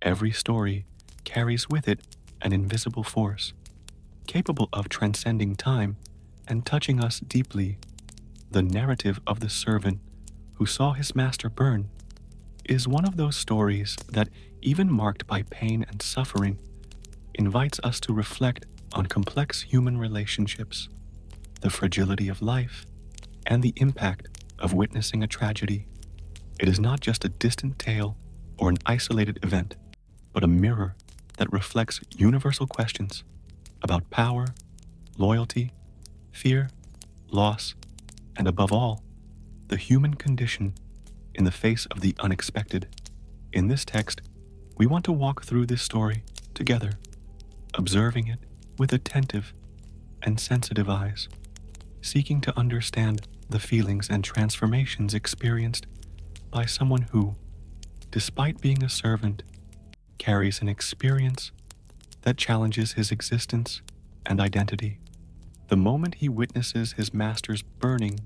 Every story carries with it an invisible force, capable of transcending time and touching us deeply. The narrative of the servant who saw his master burn is one of those stories that, even marked by pain and suffering, invites us to reflect on complex human relationships, the fragility of life, and the impact of witnessing a tragedy. It is not just a distant tale or an isolated event, but a mirror that reflects universal questions about power, loyalty, fear, loss, and above all, the human condition in the face of the unexpected. In this text, we want to walk through this story together, observing it with attentive and sensitive eyes, seeking to understand the feelings and transformations experienced by someone who, despite being a servant, carries an experience that challenges his existence and identity. The moment he witnesses his master's burning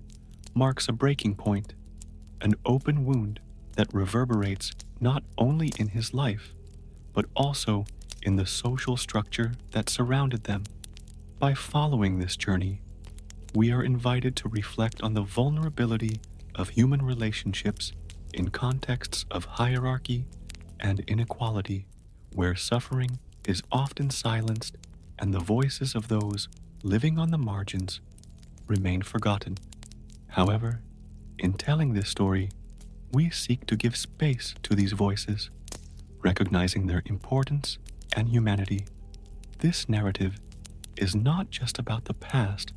marks a breaking point, an open wound that reverberates not only in his life, but also in the social structure that surrounded them. By following this journey, we are invited to reflect on the vulnerability of human relationships in contexts of hierarchy and inequality, where suffering is often silenced and the voices of those living on the margins remain forgotten. However, in telling this story, we seek to give space to these voices, recognizing their importance and humanity. This narrative is not just about the past,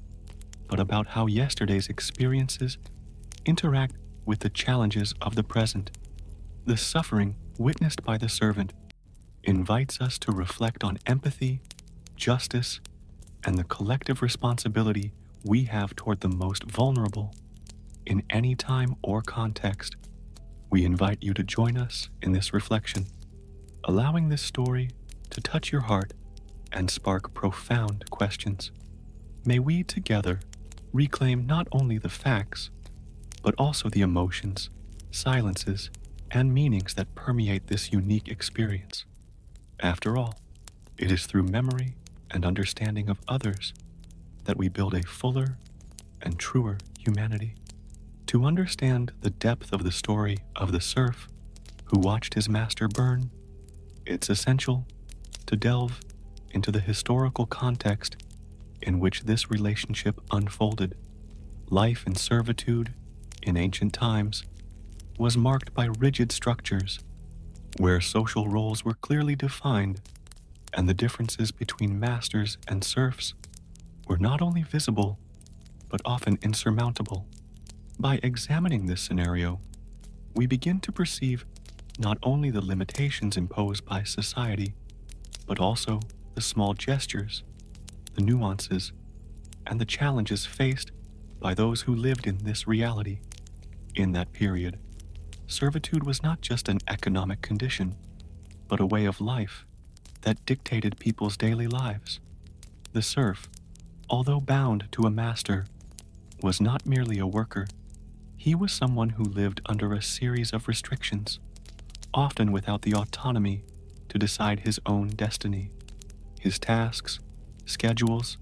but about how yesterday's experiences interact with the challenges of the present. The suffering witnessed by the servant invites us to reflect on empathy, justice, and the collective responsibility we have toward the most vulnerable. In any time or context, we invite you to join us in this reflection, allowing this story to touch your heart and spark profound questions. May we together reclaim not only the facts, but also the emotions, silences, and meanings that permeate this unique experience. After all, it is through memory and understanding of others that we build a fuller and truer humanity. To understand the depth of the story of the serf who watched his master burn, it's essential to delve into the historical context in which this relationship unfolded. Life in servitude in ancient times was marked by rigid structures where social roles were clearly defined, and the differences between masters and serfs were not only visible, but often insurmountable. By examining this scenario, we begin to perceive not only the limitations imposed by society, but also the small gestures, the nuances, and the challenges faced by those who lived in this reality. In that period, servitude was not just an economic condition, but a way of life that dictated people's daily lives. The serf, although bound to a master, was not merely a worker. He was someone who lived under a series of restrictions, often without the autonomy to decide his own destiny. His tasks, schedules,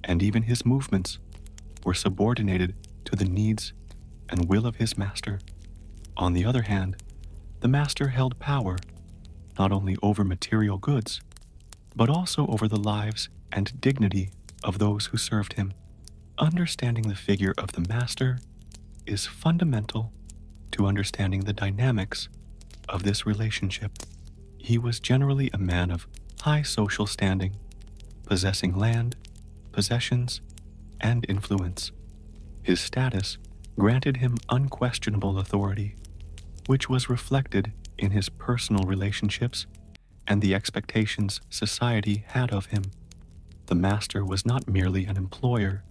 and even his movements were subordinated to the needs and will of his master. On the other hand, the master held power not only over material goods, but also over the lives and dignity of those who served him. Understanding the figure of the master is fundamental to understanding the dynamics of this relationship. He was generally a man of high social standing, possessing land, possessions, and influence. His status granted him unquestionable authority, which was reflected in his personal relationships and the expectations society had of him. The master was not merely an employer,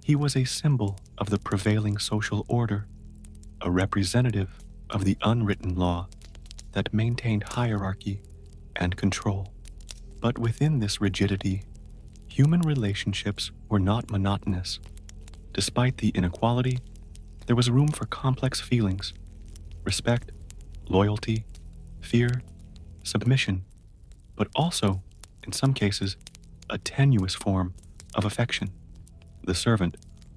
he was a symbol of the prevailing social order, a representative of the unwritten law that maintained hierarchy and control. But within this rigidity, human relationships were not monotonous. Despite the inequality, there was room for complex feelings: respect, loyalty, fear, submission, but also, in some cases, a tenuous form of affection. The servant,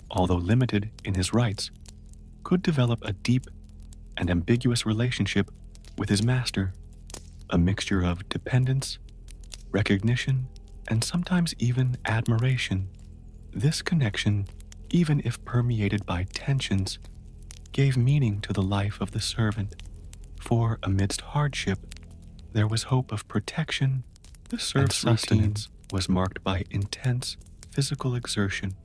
although limited in his rights, could develop a deep and ambiguous relationship with his master, a mixture of dependence, recognition, and sometimes even admiration. This connection, even if permeated by tensions, gave meaning to the life of the servant, for amidst hardship, there was hope of protection. The serf's sustenance was marked by intense physical exertion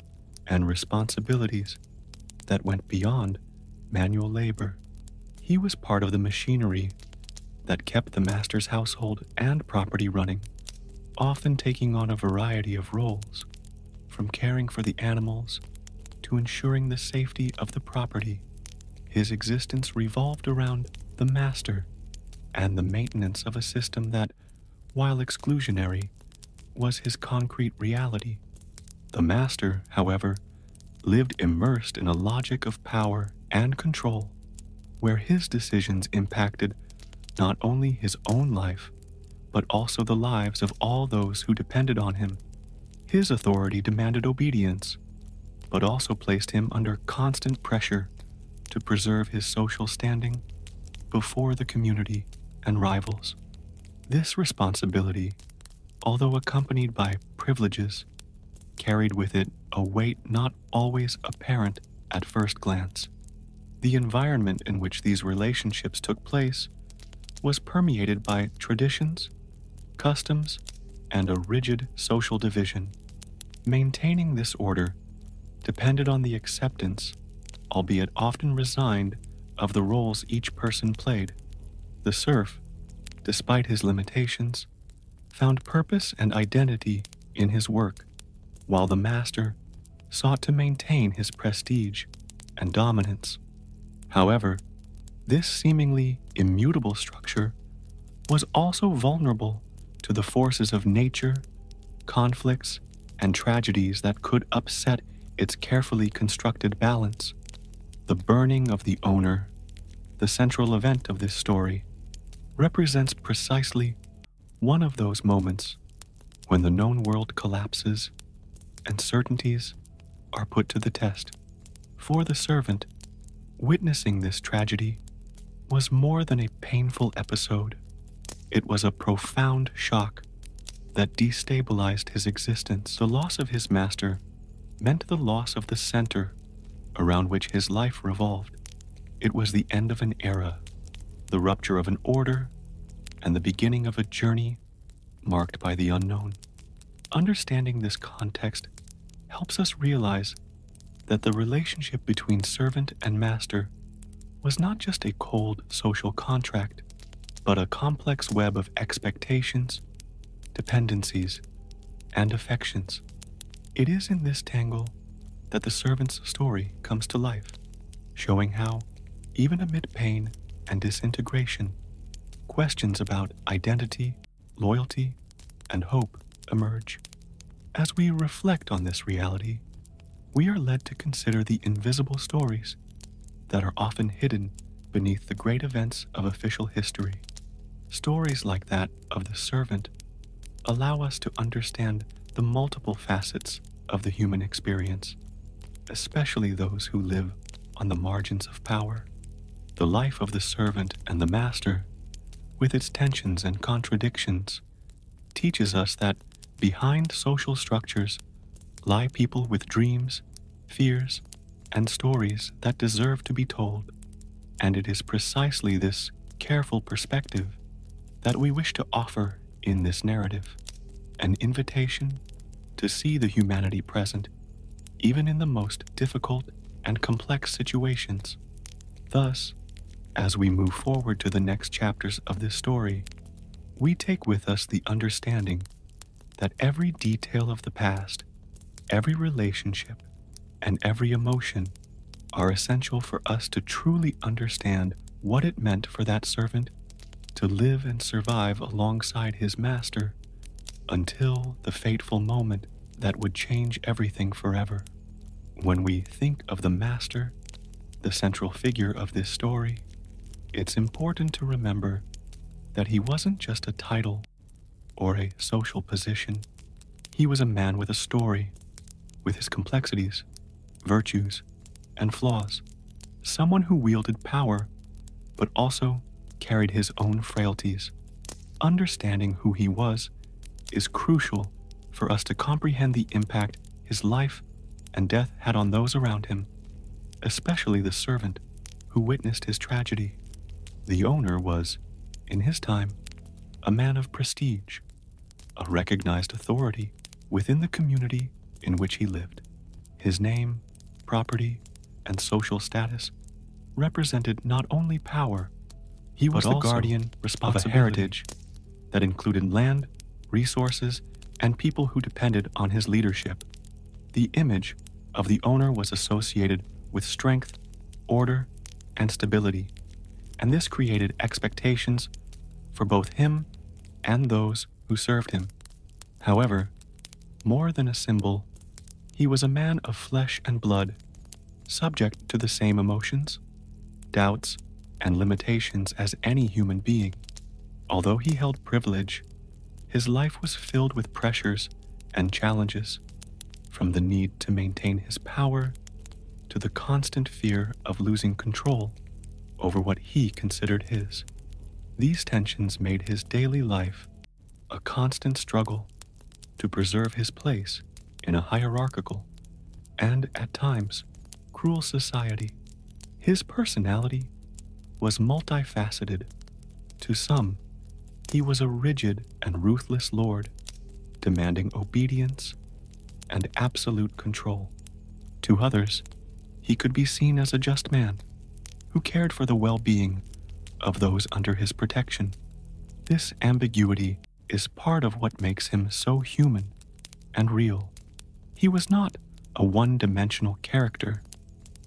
and responsibilities that went beyond manual labor. He was part of the machinery that kept the master's household and property running, often taking on a variety of roles, from caring for the animals to ensuring the safety of the property. His existence revolved around the master and the maintenance of a system that, while exclusionary, was his concrete reality. The master, however, lived immersed in a logic of power and control, where his decisions impacted not only his own life, but also the lives of all those who depended on him. His authority demanded obedience, but also placed him under constant pressure to preserve his social standing before the community and rivals. This responsibility, although accompanied by privileges, carried with it a weight not always apparent at first glance. The environment in which these relationships took place was permeated by traditions, customs, and a rigid social division. Maintaining this order depended on the acceptance, albeit often resigned, of the roles each person played. The serf, despite his limitations, found purpose and identity in his work, while the master sought to maintain his prestige and dominance. However, this seemingly immutable structure was also vulnerable to the forces of nature, conflicts, and tragedies that could upset its carefully constructed balance. The burning of the owner, the central event of this story, represents precisely one of those moments when the known world collapses and certainties are put to the test. For the servant, witnessing this tragedy was more than a painful episode. It was a profound shock that destabilized his existence. The loss of his master meant the loss of the center around which his life revolved. It was the end of an era, the rupture of an order, and the beginning of a journey marked by the unknown. Understanding this context helps us realize that the relationship between servant and master was not just a cold social contract, but a complex web of expectations, dependencies, and affections. It is in this tangle that the servant's story comes to life, showing how, even amid pain and disintegration, questions about identity, loyalty, and hope emerge. As we reflect on this reality, we are led to consider the invisible stories that are often hidden beneath the great events of official history. Stories like that of the servant allow us to understand the multiple facets of the human experience, especially those who live on the margins of power. The life of the servant and the master, with its tensions and contradictions, teaches us that behind social structures lie people with dreams, fears, and stories that deserve to be told. And it is precisely this careful perspective that we wish to offer in this narrative, an invitation to see the humanity present, even in the most difficult and complex situations. Thus, as we move forward to the next chapters of this story, we take with us the understanding that every detail of the past, every relationship, and every emotion are essential for us to truly understand what it meant for that servant to live and survive alongside his master until the fateful moment that would change everything forever. When we think of the master, the central figure of this story, it's important to remember that he wasn't just a title or a social position. He was a man with a story, with his complexities, virtues, and flaws. Someone who wielded power, but also carried his own frailties. Understanding who he was is crucial for us to comprehend the impact his life and death had on those around him, especially the servant who witnessed his tragedy. The owner was, in his time, a man of prestige, a recognized authority within the community in which he lived. His name, property, and social status represented not only power, he was the guardian of a heritage that included land, resources, and people who depended on his leadership. The image of the owner was associated with strength, order, and stability, and this created expectations for both him and those who served him. However, more than a symbol, he was a man of flesh and blood, subject to the same emotions, doubts, and limitations as any human being. Although he held privilege, his life was filled with pressures and challenges, from the need to maintain his power to the constant fear of losing control over what he considered his. These tensions made his daily life a constant struggle to preserve his place in a hierarchical and, at times, cruel society. His personality was multifaceted. To some, he was a rigid and ruthless lord, demanding obedience and absolute control. To others, he could be seen as a just man who cared for the well-being of those under his protection. This ambiguity is part of what makes him so human and real. He was not a one-dimensional character,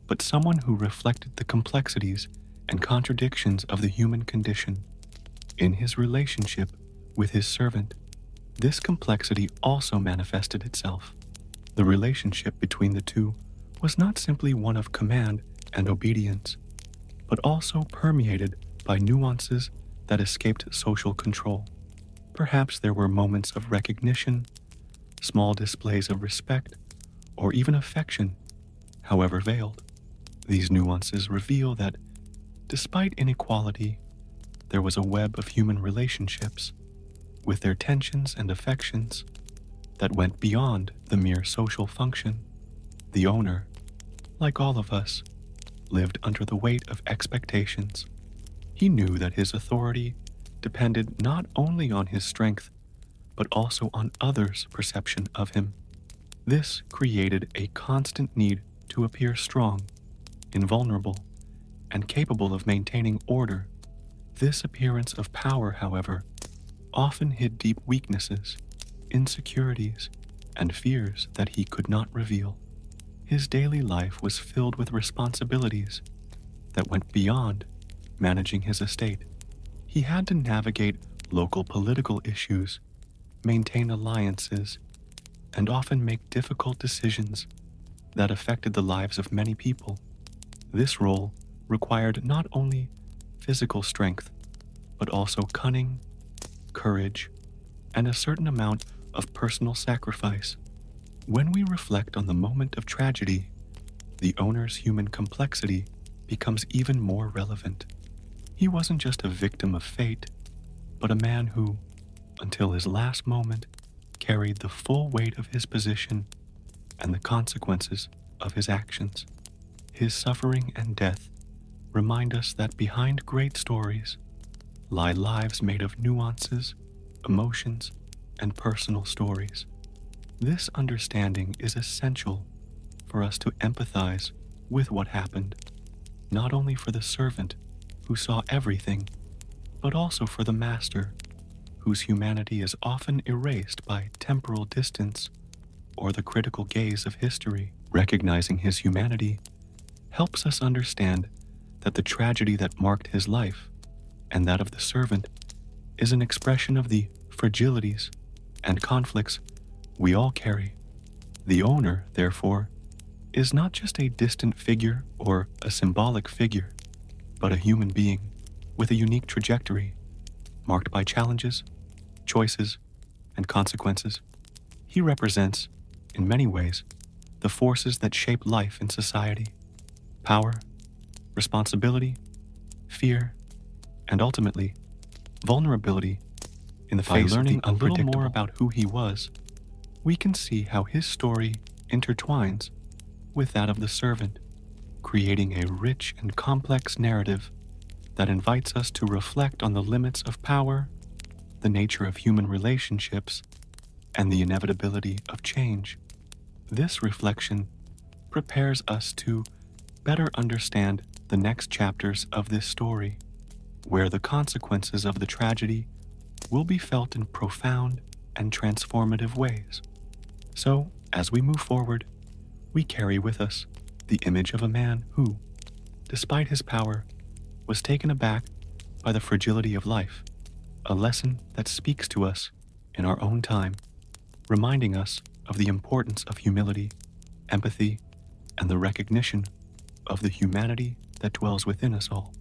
but someone who reflected the complexities and contradictions of the human condition. In his relationship with his servant, this complexity also manifested itself. The relationship between the two was not simply one of command and obedience, but also permeated by nuances that escaped social control. Perhaps there were moments of recognition, small displays of respect, or even affection, however veiled. These nuances reveal that, despite inequality, there was a web of human relationships, with their tensions and affections, that went beyond the mere social function. The owner, like all of us, lived under the weight of expectations. He knew that his authority depended not only on his strength, but also on others' perception of him. This created a constant need to appear strong, invulnerable, and capable of maintaining order. This appearance of power, however, often hid deep weaknesses, insecurities, and fears that he could not reveal. His daily life was filled with responsibilities that went beyond managing his estate. He had to navigate local political issues, maintain alliances, and often make difficult decisions that affected the lives of many people. This role required not only physical strength, but also cunning, courage, and a certain amount of personal sacrifice. When we reflect on the moment of tragedy, the owner's human complexity becomes even more relevant. He wasn't just a victim of fate, but a man who, until his last moment, carried the full weight of his position and the consequences of his actions. His suffering and death remind us that behind great stories lie lives made of nuances, emotions, and personal stories. This understanding is essential for us to empathize with what happened, not only for the servant who saw everything, but also for the master, whose humanity is often erased by temporal distance or the critical gaze of history. Recognizing his humanity helps us understand that the tragedy that marked his life and that of the servant is an expression of the fragilities and conflicts we all carry. The owner, therefore, is not just a distant figure or a symbolic figure, but a human being with a unique trajectory, marked by challenges, choices, and consequences. He represents, in many ways, the forces that shape life in society: power, responsibility, fear, and ultimately, vulnerability in the face of the unpredictable. By learning a little more about who he was, we can see how his story intertwines with that of the servant, creating a rich and complex narrative that invites us to reflect on the limits of power, the nature of human relationships, and the inevitability of change. This reflection prepares us to better understand the next chapters of this story, where the consequences of the tragedy will be felt in profound and transformative ways. So, as we move forward, we carry with us the image of a man who, despite his power, was taken aback by the fragility of life, a lesson that speaks to us in our own time, reminding us of the importance of humility, empathy, and the recognition of the humanity that dwells within us all.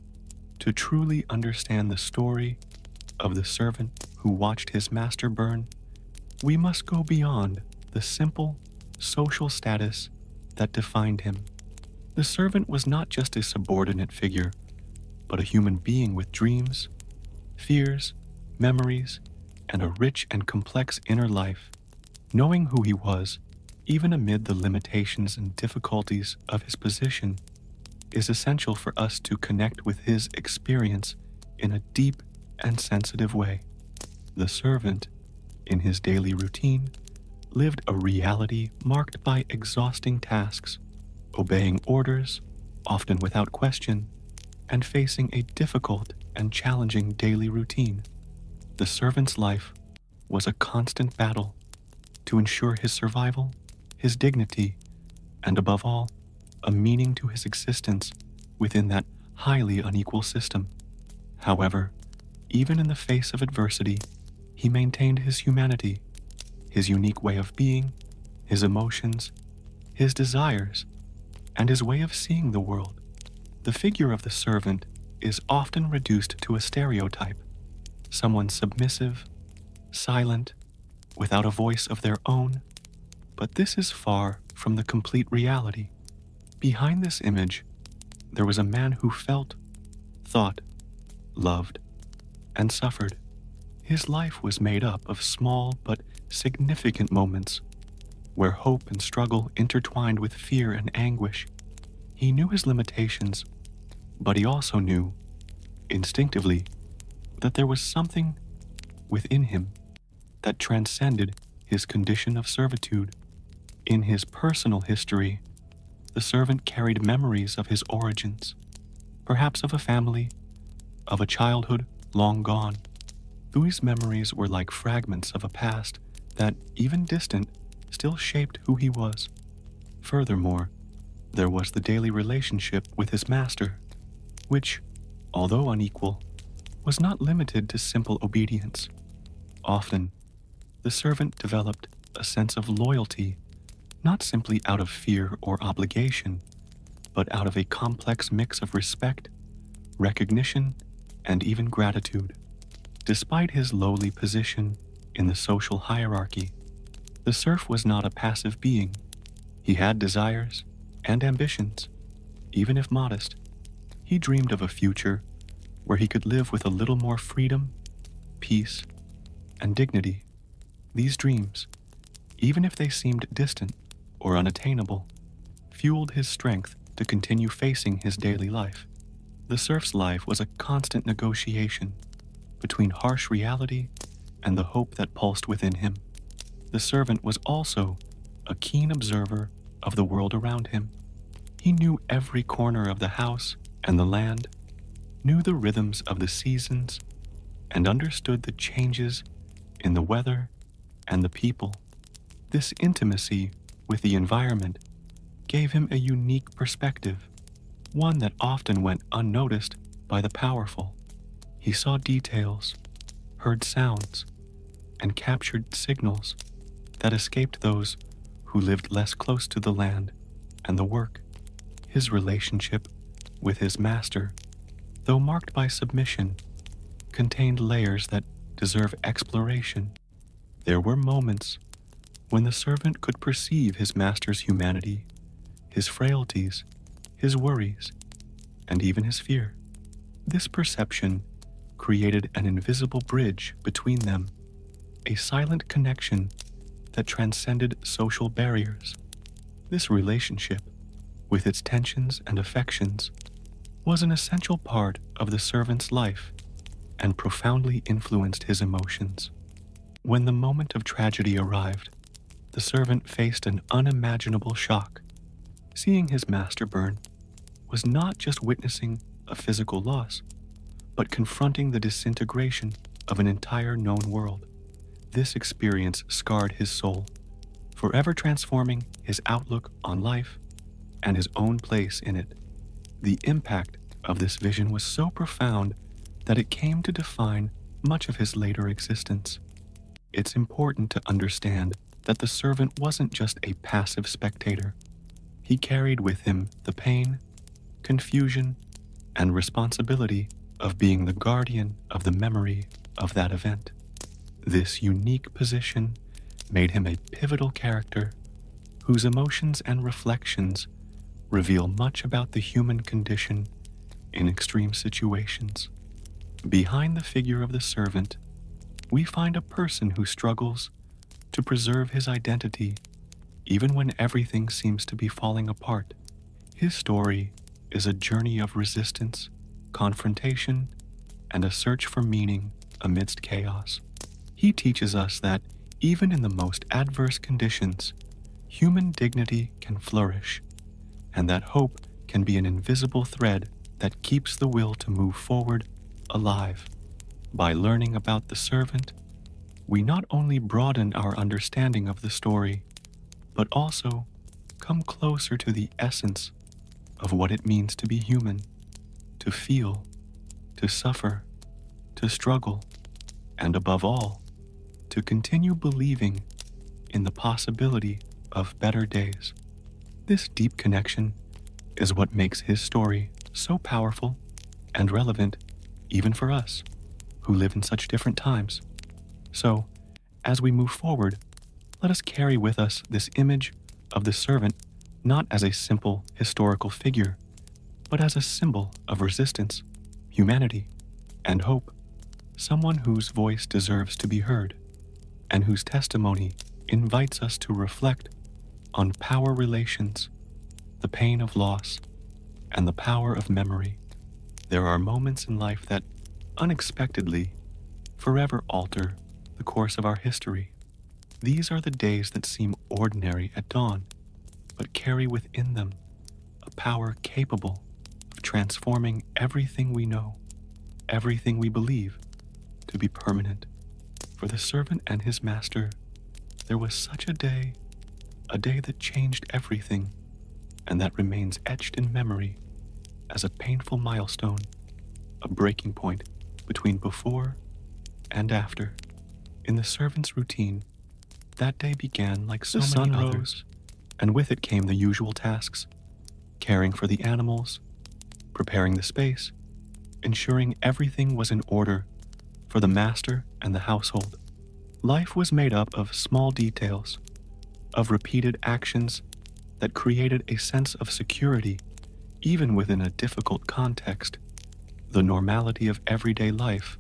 To truly understand the story of the servant who watched his master burn, we must go beyond the simple social status that defined him. The servant was not just a subordinate figure, but a human being with dreams, fears, memories, and a rich and complex inner life. Knowing who he was, even amid the limitations and difficulties of his position, is essential for us to connect with his experience in a deep and sensitive way. The servant, in his daily routine, lived a reality marked by exhausting tasks, obeying orders, often without question, and facing a difficult and challenging daily routine. The servant's life was a constant battle to ensure his survival, his dignity, and above all, a meaning to his existence within that highly unequal system. However, even in the face of adversity, he maintained his humanity, his unique way of being, his emotions, his desires, and his way of seeing the world. The figure of the servant is often reduced to a stereotype, someone submissive, silent, without a voice of their own, but this is far from the complete reality. Behind this image, there was a man who felt, thought, loved, and suffered. His life was made up of small but significant moments, where hope and struggle intertwined with fear and anguish. He knew his limitations, but he also knew, instinctively, that there was something within him that transcended his condition of servitude. In his personal history, the servant carried memories of his origins, perhaps of a family, of a childhood long gone. These memories were like fragments of a past that, even distant, still shaped who he was. Furthermore, there was the daily relationship with his master, which, although unequal, was not limited to simple obedience. Often, the servant developed a sense of loyalty, not simply out of fear or obligation, but out of a complex mix of respect, recognition, and even gratitude. Despite his lowly position in the social hierarchy, the serf was not a passive being. He had desires and ambitions, even if modest. He dreamed of a future where he could live with a little more freedom, peace, and dignity. These dreams, even if they seemed distant or unattainable, fueled his strength to continue facing his daily life. The serf's life was a constant negotiation between harsh reality and the hope that pulsed within him. The servant was also a keen observer of the world around him. He knew every corner of the house and the land, knew the rhythms of the seasons, and understood the changes in the weather and the people. This intimacy with the environment gave him a unique perspective, one that often went unnoticed by the powerful. He saw details, heard sounds, and captured signals that escaped those who lived less close to the land and the work. His relationship with his master, though marked by submission, contained layers that deserve exploration. There were moments when the servant could perceive his master's humanity, his frailties, his worries, and even his fear. This perception created an invisible bridge between them, a silent connection that transcended social barriers. This relationship, with its tensions and affections, was an essential part of the servant's life and profoundly influenced his emotions. When the moment of tragedy arrived, the servant faced an unimaginable shock. Seeing his master burn was not just witnessing a physical loss, but confronting the disintegration of an entire known world. This experience scarred his soul, forever transforming his outlook on life and his own place in it. The impact of this vision was so profound that it came to define much of his later existence. It's important to understand that the servant wasn't just a passive spectator. He carried with him the pain, confusion, and responsibility of being the guardian of the memory of that event. This unique position made him a pivotal character whose emotions and reflections reveal much about the human condition in extreme situations. Behind the figure of the servant, we find a person who struggles to preserve his identity even when everything seems to be falling apart. His story is a journey of resistance, confrontation, and a search for meaning amidst chaos. He teaches us that even in the most adverse conditions, human dignity can flourish, and that hope can be an invisible thread that keeps the will to move forward alive. By learning about the servant, we not only broaden our understanding of the story, but also come closer to the essence of what it means to be human, to feel, to suffer, to struggle, and above all, to continue believing in the possibility of better days. This deep connection is what makes his story so powerful and relevant even for us, who live in such different times. So, as we move forward, let us carry with us this image of the servant not as a simple historical figure, but as a symbol of resistance, humanity, and hope, someone whose voice deserves to be heard, and whose testimony invites us to reflect on power relations, the pain of loss, and the power of memory. There are moments in life that unexpectedly forever alter the course of our history. These are the days that seem ordinary at dawn, but carry within them a power capable of transforming everything we know, everything we believe, to be permanent. For the servant and his master, there was such a day that changed everything, and that remains etched in memory as a painful milestone, a breaking point between before and after. In the servant's routine, that day began like so many others, and with it came the usual tasks: caring for the animals, preparing the space, ensuring everything was in order for the master and the household. Life was made up of small details, of repeated actions that created a sense of security even within a difficult context. The normality of everyday life,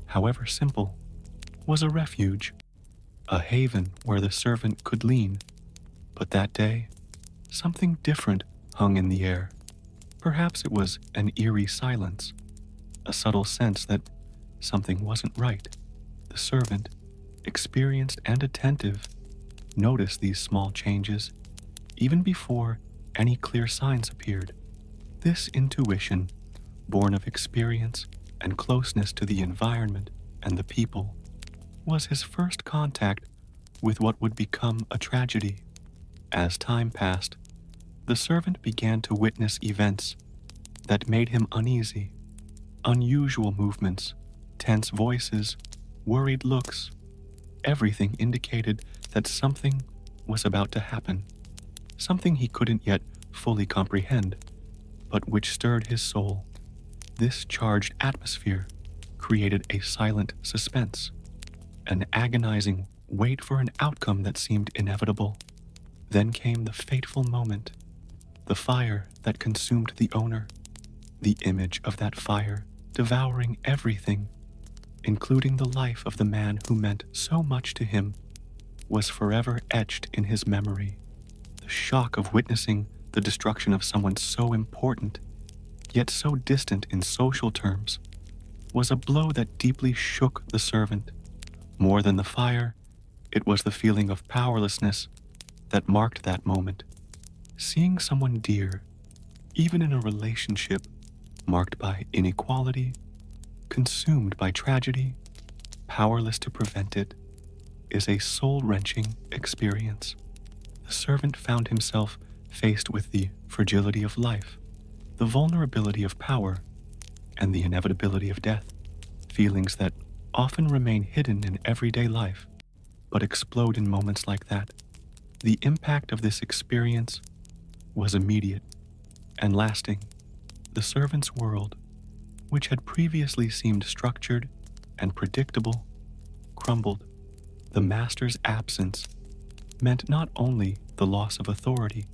however simple, was a refuge, a haven where the servant could lean. But that day, something different hung in the air. Perhaps it was an eerie silence, a subtle sense that something wasn't right. The servant, experienced and attentive, noticed these small changes even before any clear signs appeared. This intuition, born of experience and closeness to the environment and the people, was his first contact with what would become a tragedy. As time passed, the servant began to witness events that made him uneasy: unusual movements, tense voices, worried looks. Everything indicated that something was about to happen, something he couldn't yet fully comprehend, but which stirred his soul. This charged atmosphere created a silent suspense, an agonizing wait for an outcome that seemed inevitable. Then came the fateful moment, the fire that consumed the owner, the image of that fire devouring everything, including the life of the man who meant so much to him, was forever etched in his memory. The shock of witnessing the destruction of someone so important, yet so distant in social terms, was a blow that deeply shook the servant. More than the fire, it was the feeling of powerlessness that marked that moment. Seeing someone dear, even in a relationship marked by inequality, consumed by tragedy, powerless to prevent it, is a soul-wrenching experience. The servant found himself faced with the fragility of life, the vulnerability of power, and the inevitability of death, feelings that often remain hidden in everyday life, but explode in moments like that. The impact of this experience was immediate and lasting. The servant's world, which had previously seemed structured and predictable, crumbled. The master's absence meant not only the loss of authority,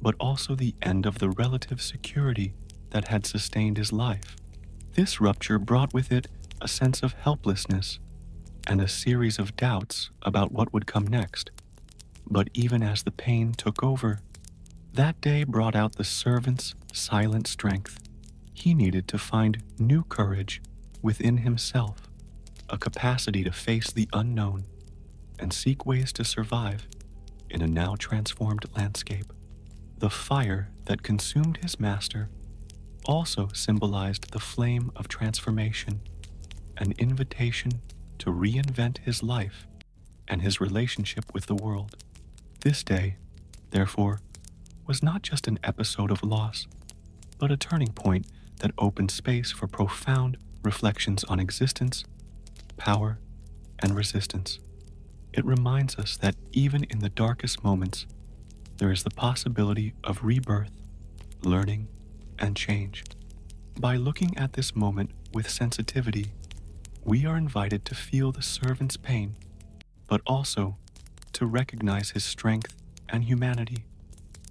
but also the end of the relative security that had sustained his life. This rupture brought with it a sense of helplessness and a series of doubts about what would come next. But even as the pain took over, that day brought out the servant's silent strength. He needed to find new courage within himself, a capacity to face the unknown and seek ways to survive in a now transformed landscape. The fire that consumed his master also symbolized the flame of transformation, an invitation to reinvent his life and his relationship with the world. This day, therefore, was not just an episode of loss, but a turning point that opened space for profound reflections on existence, power, and resistance. It reminds us that even in the darkest moments, there is the possibility of rebirth, learning, and change. By looking at this moment with sensitivity, we are invited to feel the servant's pain, but also to recognize his strength and humanity.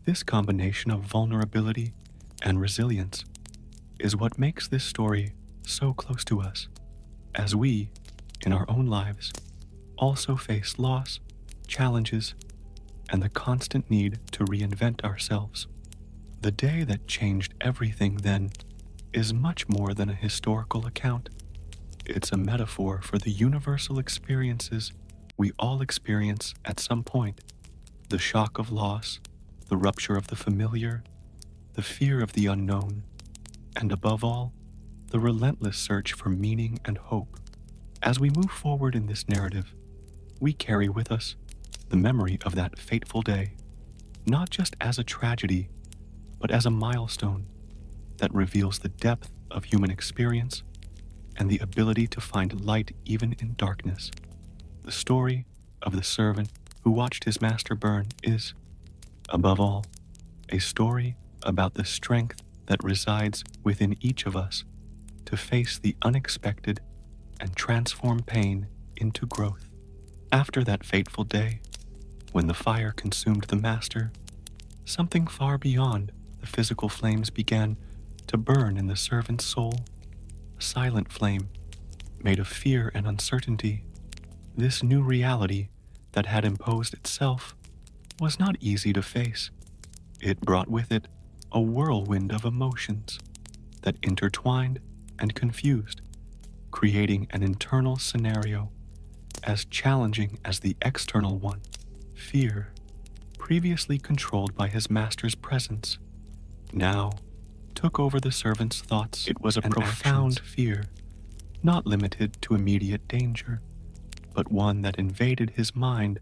This combination of vulnerability and resilience is what makes this story so close to us, as we, in our own lives, also face loss, challenges, and the constant need to reinvent ourselves. The day that changed everything, then, is much more than a historical account. It's a metaphor for the universal experiences we all experience at some point. The shock of loss, the rupture of the familiar, the fear of the unknown, and above all, the relentless search for meaning and hope. As we move forward in this narrative, we carry with us the memory of that fateful day, not just as a tragedy, but as a milestone that reveals the depth of human experience and the ability to find light even in darkness. The story of the servant who watched his master burn is, above all, a story about the strength that resides within each of us to face the unexpected and transform pain into growth. After that fateful day, when the fire consumed the master, something far beyond the physical flames began to burn in the servant's soul, a silent flame made of fear and uncertainty. This new reality that had imposed itself was not easy to face. It brought with it a whirlwind of emotions that intertwined and confused, creating an internal scenario as challenging as the external one. Fear, previously controlled by his master's presence, now took over the servant's thoughts. It was a profound fear, not limited to immediate danger, but one that invaded his mind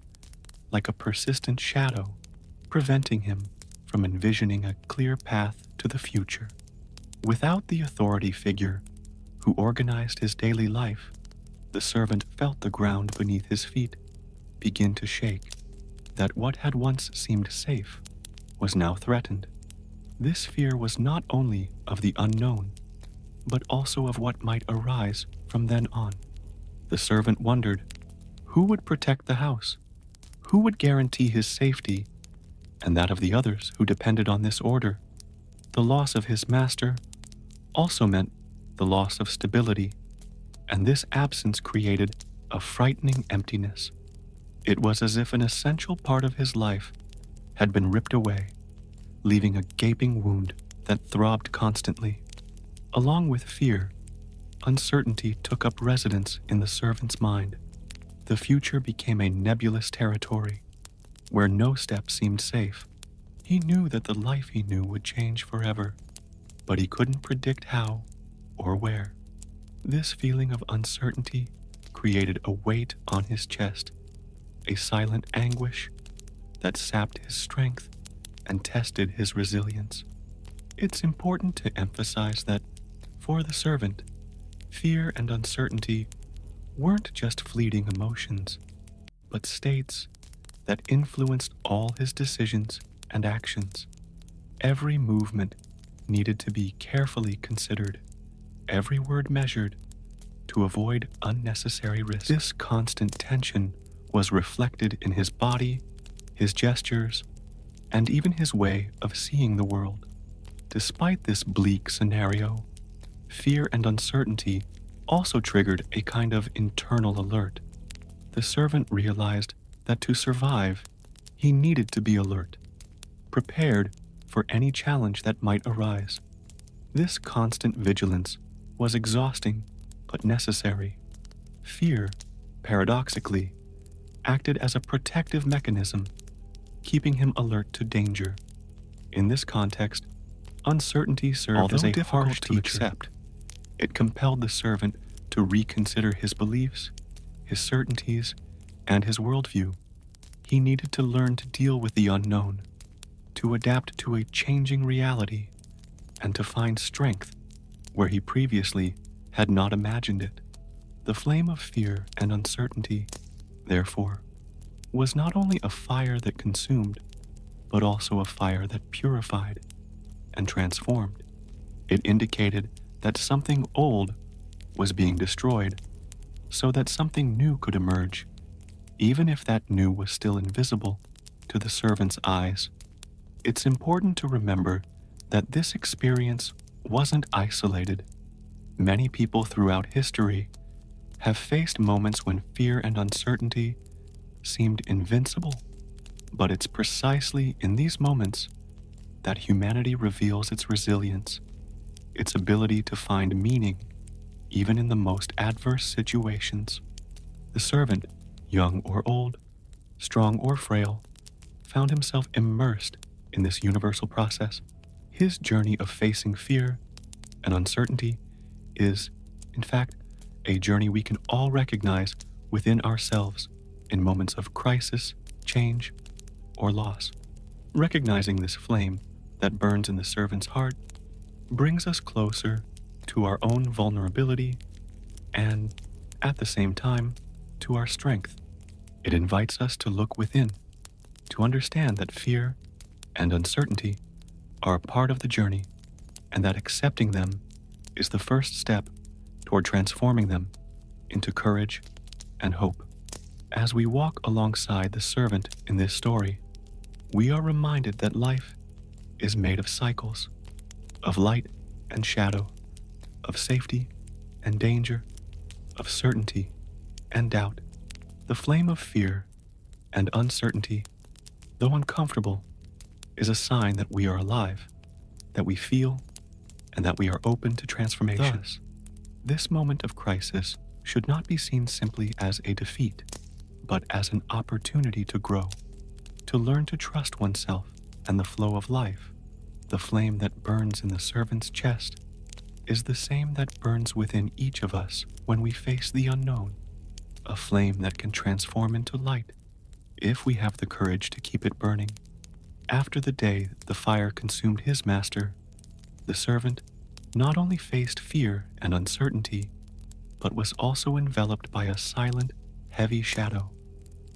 like a persistent shadow, preventing him from envisioning a clear path to the future. Without the authority figure who organized his daily life, the servant felt the ground beneath his feet begin to shake, that what had once seemed safe was now threatened. This fear was not only of the unknown, but also of what might arise from then on. The servant wondered, who would protect the house? Who would guarantee his safety and that of the others who depended on this order? The loss of his master also meant the loss of stability, and this absence created a frightening emptiness. It was as if an essential part of his life had been ripped away, leaving a gaping wound that throbbed constantly. Along with fear, uncertainty took up residence in the servant's mind. The future became a nebulous territory where no step seemed safe. He knew that the life he knew would change forever, but he couldn't predict how or where. This feeling of uncertainty created a weight on his chest, a silent anguish that sapped his strength and tested his resilience. It's important to emphasize that, for the servant, fear and uncertainty weren't just fleeting emotions, but states that influenced all his decisions and actions. Every movement needed to be carefully considered, every word measured to avoid unnecessary risk. This constant tension was reflected in his body, his gestures, and even his way of seeing the world. Despite this bleak scenario, fear and uncertainty also triggered a kind of internal alert. The servant realized that to survive, he needed to be alert, prepared for any challenge that might arise. This constant vigilance was exhausting but necessary. Fear, paradoxically, acted as a protective mechanism, keeping him alert to danger. In this context, uncertainty served as a harsh to accept. It compelled the servant to reconsider his beliefs, his certainties, and his worldview. He needed to learn to deal with the unknown, to adapt to a changing reality, and to find strength where he previously had not imagined it. The flame of fear and uncertainty, therefore, was not only a fire that consumed, but also a fire that purified and transformed. It indicated that something old was being destroyed so that something new could emerge, even if that new was still invisible to the servant's eyes. It's important to remember that this experience wasn't isolated. Many people throughout history have faced moments when fear and uncertainty seemed invincible, but it's precisely in these moments that humanity reveals its resilience, its ability to find meaning even in the most adverse situations. The servant, young or old, strong or frail, found himself immersed in this universal process. His journey of facing fear and uncertainty is, in fact, a journey we can all recognize within ourselves in moments of crisis, change, or loss. Recognizing this flame that burns in the servant's heart brings us closer to our own vulnerability and, at the same time, to our strength. It invites us to look within, to understand that fear and uncertainty are a part of the journey, and that accepting them is the first step toward transforming them into courage and hope. As we walk alongside the servant in this story, we are reminded that life is made of cycles, of light and shadow, of safety and danger, of certainty and doubt. The flame of fear and uncertainty, though uncomfortable, is a sign that we are alive, that we feel, and that we are open to transformation. Thus, this moment of crisis should not be seen simply as a defeat, but as an opportunity to grow, to learn to trust oneself and the flow of life. The flame that burns in the servant's chest is the same that burns within each of us when we face the unknown, a flame that can transform into light if we have the courage to keep it burning. After the day the fire consumed his master, the servant not only faced fear and uncertainty, but was also enveloped by a silent, heavy shadow,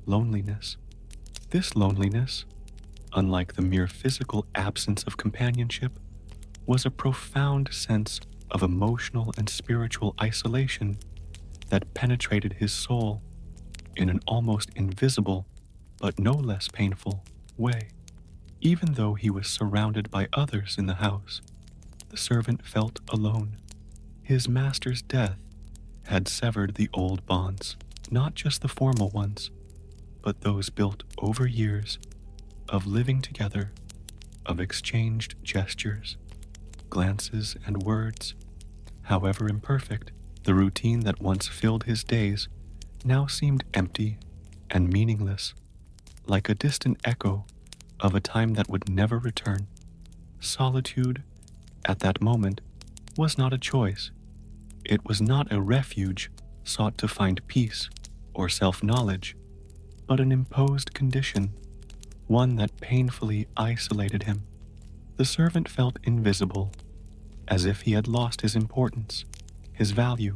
loneliness. This loneliness, unlike the mere physical absence of companionship, was a profound sense of emotional and spiritual isolation that penetrated his soul in an almost invisible, but no less painful, way. Even though he was surrounded by others in the house, the servant felt alone. His master's death had severed the old bonds, not just the formal ones, but those built over years of living together, of exchanged gestures, glances, and words. However imperfect, the routine that once filled his days now seemed empty and meaningless, like a distant echo of a time that would never return. Solitude, at that moment, was not a choice. It was not a refuge sought to find peace or self-knowledge, but an imposed condition, one that painfully isolated him. The servant felt invisible, as if he had lost his importance, his value,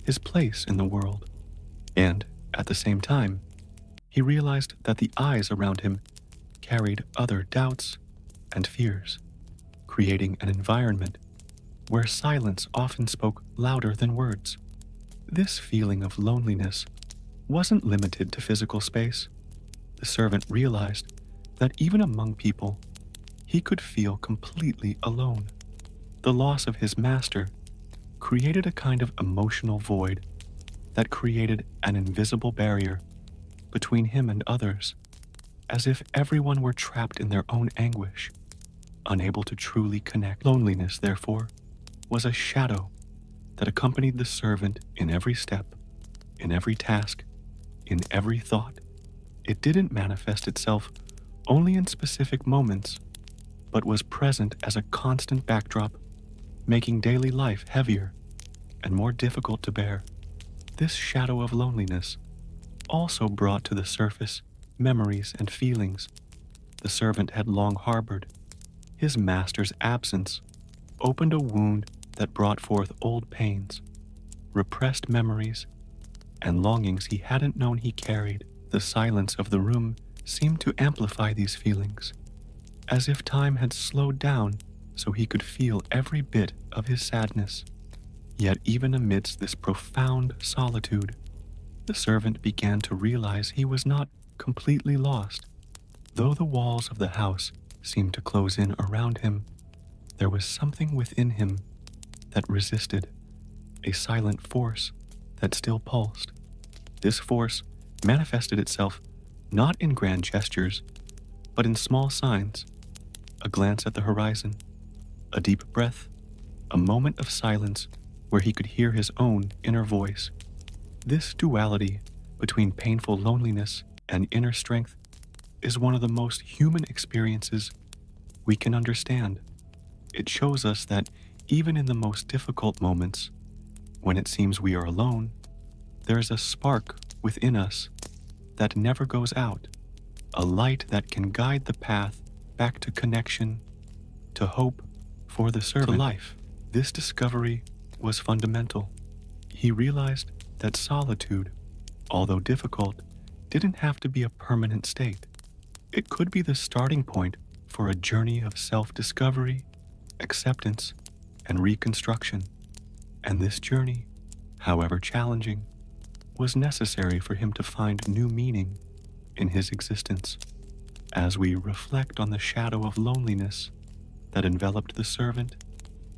his place in the world. And, at the same time, he realized that the eyes around him carried other doubts and fears, creating an environment where silence often spoke louder than words. This feeling of loneliness wasn't limited to physical space. The servant realized that even among people, he could feel completely alone. The loss of his master created a kind of emotional void that created an invisible barrier between him and others, as if everyone were trapped in their own anguish, unable to truly connect. Loneliness, therefore, was a shadow that accompanied the servant in every step, in every task, in every thought. It didn't manifest itself only in specific moments, but was present as a constant backdrop, making daily life heavier and more difficult to bear. This shadow of loneliness also brought to the surface memories and feelings the servant had long harbored. His master's absence opened a wound that brought forth old pains, repressed memories, and longings he hadn't known he carried. The silence of the room seemed to amplify these feelings, as if time had slowed down so he could feel every bit of his sadness. Yet even amidst this profound solitude, the servant began to realize he was not completely lost. Though the walls of the house seemed to close in around him, there was something within him that resisted, a silent force that still pulsed. This force manifested itself not in grand gestures, but in small signs: a glance at the horizon, a deep breath, a moment of silence where he could hear his own inner voice. This duality between painful loneliness and inner strength is one of the most human experiences we can understand. It shows us that even in the most difficult moments, when it seems we are alone, there is a spark within us that never goes out, a light that can guide the path back to connection, to hope, for the servant, to life. This discovery was fundamental. He realized that solitude, although difficult, didn't have to be a permanent state. It could be the starting point for a journey of self-discovery, acceptance, and reconstruction. And this journey, however challenging, was necessary for him to find new meaning in his existence. As we reflect on the shadow of loneliness that enveloped the servant,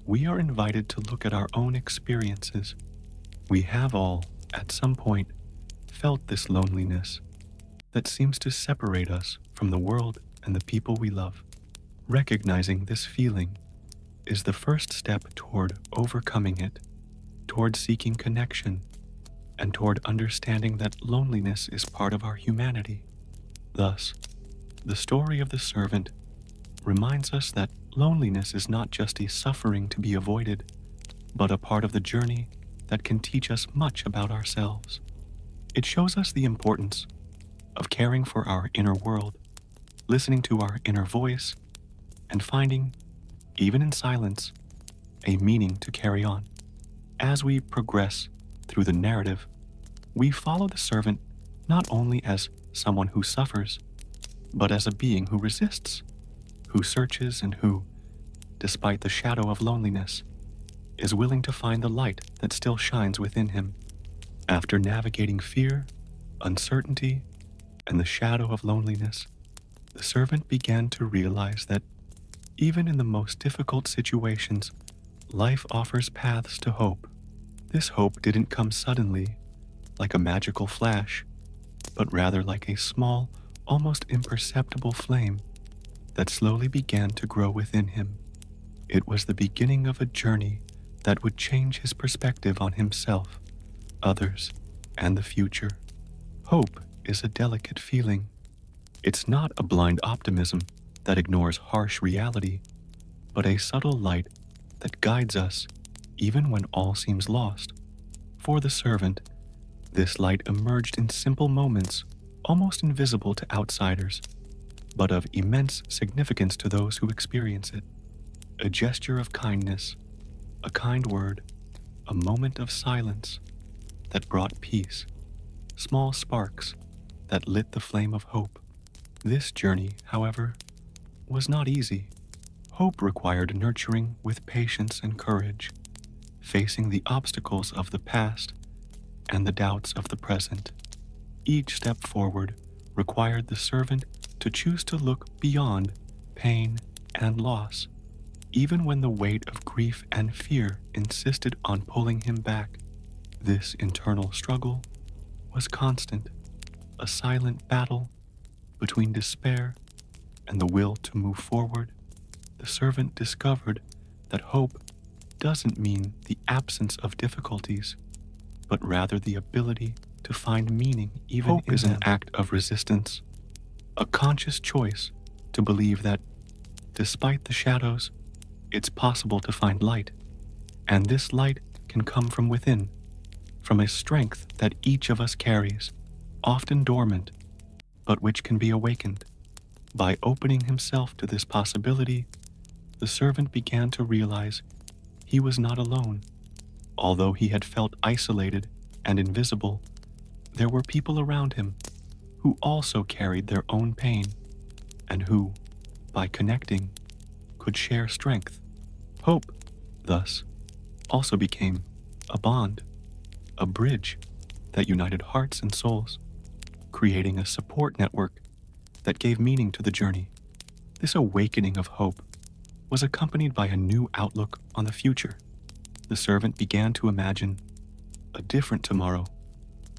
we are invited to look at our own experiences. We have all, at some point, felt this loneliness that seems to separate us from the world and the people we love. Recognizing this feeling is the first step toward overcoming it, toward seeking connection, and toward understanding that loneliness is part of our humanity. Thus, the story of the servant reminds us that loneliness is not just a suffering to be avoided, but a part of the journey that can teach us much about ourselves. It shows us the importance of caring for our inner world, listening to our inner voice, and finding, even in silence, a meaning to carry on. As we progress through the narrative, we follow the servant not only as someone who suffers, but as a being who resists, who searches, and who, despite the shadow of loneliness, is willing to find the light that still shines within him. After navigating fear, uncertainty, and the shadow of loneliness, the servant began to realize that even in the most difficult situations, life offers paths to hope. This hope didn't come suddenly, like a magical flash, but rather like a small, almost imperceptible flame that slowly began to grow within him. It was the beginning of a journey that would change his perspective on himself, others, and the future. Hope is a delicate feeling. It's not a blind optimism that ignores harsh reality, but a subtle light that guides us even when all seems lost. For the servant, this light emerged in simple moments, almost invisible to outsiders, but of immense significance to those who experience it. A gesture of kindness, a kind word, a moment of silence that brought peace, small sparks that lit the flame of hope. This journey, however, was not easy. Hope required nurturing with patience and courage, facing the obstacles of the past and the doubts of the present. Each step forward required the servant to choose to look beyond pain and loss, even when the weight of grief and fear insisted on pulling him back. This internal struggle was constant, a silent battle between despair and the will to move forward. The servant discovered that hope doesn't mean the absence of difficulties, but rather the ability to find meaning even in them. Hope is an act of resistance, a conscious choice to believe that, despite the shadows, it's possible to find light, and this light can come from within, from a strength that each of us carries, often dormant, but which can be awakened. By opening himself to this possibility, the servant began to realize he was not alone. Although he had felt isolated and invisible, there were people around him who also carried their own pain and who, by connecting, could share strength. Hope, thus, also became a bond, a bridge that united hearts and souls, creating a support network that gave meaning to the journey. This awakening of hope was accompanied by a new outlook on the future. The servant began to imagine a different tomorrow,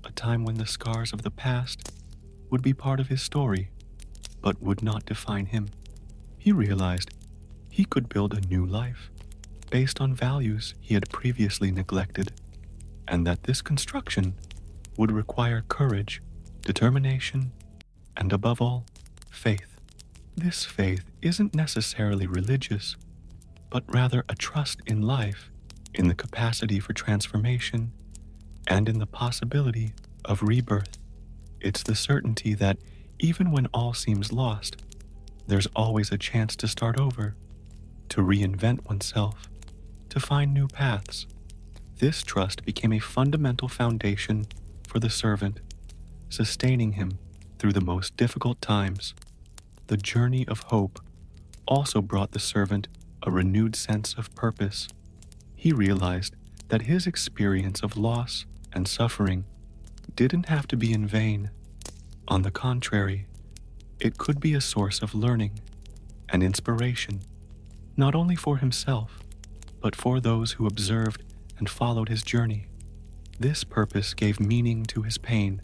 a time when the scars of the past would be part of his story, but would not define him. He realized he could build a new life based on values he had previously neglected, and that this construction would require courage, determination, and above all, faith. This faith isn't necessarily religious, but rather a trust in life, in the capacity for transformation, and in the possibility of rebirth. It's the certainty that even when all seems lost, there's always a chance to start over, to reinvent oneself, to find new paths. This trust became a fundamental foundation for the servant, sustaining him through the most difficult times. The journey of hope also brought the servant a renewed sense of purpose. He realized that his experience of loss and suffering didn't have to be in vain. On the contrary, it could be a source of learning and inspiration, not only for himself, but for those who observed and followed his journey. This purpose gave meaning to his pain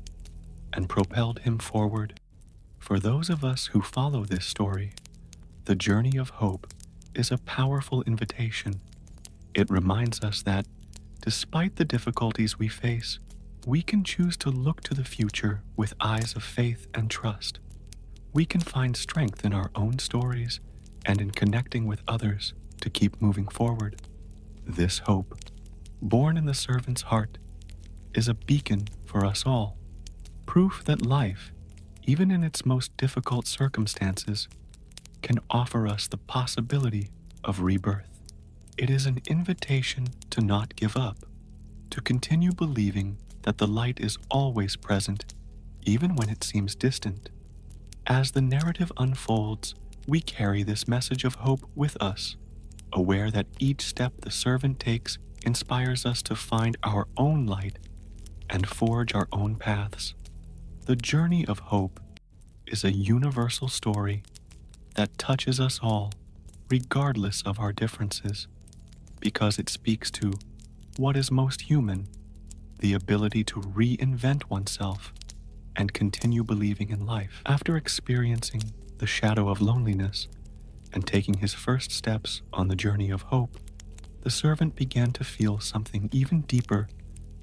and propelled him forward. For those of us who follow this story, the journey of hope is a powerful invitation. It reminds us that, despite the difficulties we face, we can choose to look to the future with eyes of faith and trust. We can find strength in our own stories and in connecting with others to keep moving forward. This hope, born in the servant's heart, is a beacon for us all, proof that life, even in its most difficult circumstances, can offer us the possibility of rebirth. It is an invitation to not give up, to continue believing that the light is always present, even when it seems distant. As the narrative unfolds, we carry this message of hope with us, aware that each step the servant takes inspires us to find our own light and forge our own paths. The journey of hope is a universal story that touches us all, regardless of our differences, because it speaks to what is most human, the ability to reinvent oneself and continue believing in life. After experiencing the shadow of loneliness and taking his first steps on the journey of hope, the servant began to feel something even deeper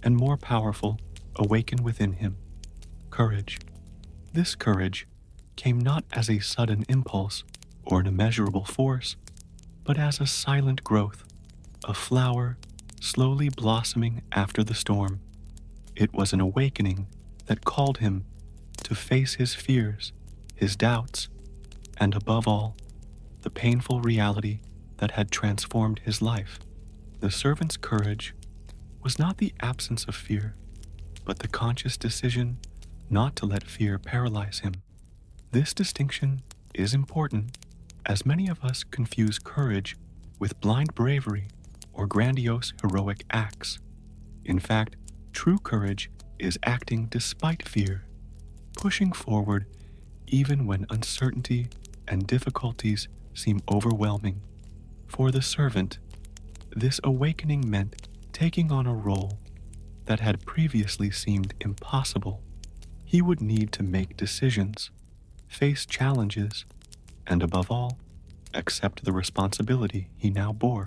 and more powerful awaken within him: courage. This courage came not as a sudden impulse or an immeasurable force, but as a silent growth, a flower slowly blossoming after the storm. It was an awakening that called him to face his fears, his doubts, and above all, the painful reality that had transformed his life. The servant's courage was not the absence of fear, but the conscious decision not to let fear paralyze him. This distinction is important, as many of us confuse courage with blind bravery or grandiose heroic acts. In fact, true courage is acting despite fear, pushing forward even when uncertainty and difficulties seem overwhelming. For the servant, this awakening meant taking on a role that had previously seemed impossible. He would need to make decisions, face challenges, and above all, accept the responsibility he now bore.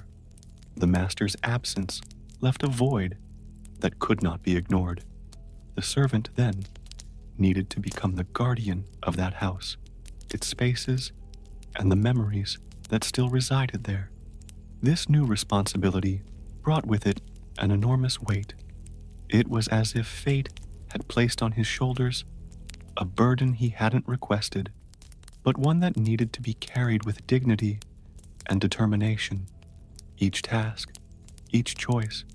The master's absence left a void that could not be ignored. The servant then needed to become the guardian of that house, its spaces, and the memories that still resided there. This new responsibility brought with it an enormous weight. It was as if fate had placed on his shoulders a burden he hadn't requested, but one that needed to be carried with dignity and determination. Each task, each choice,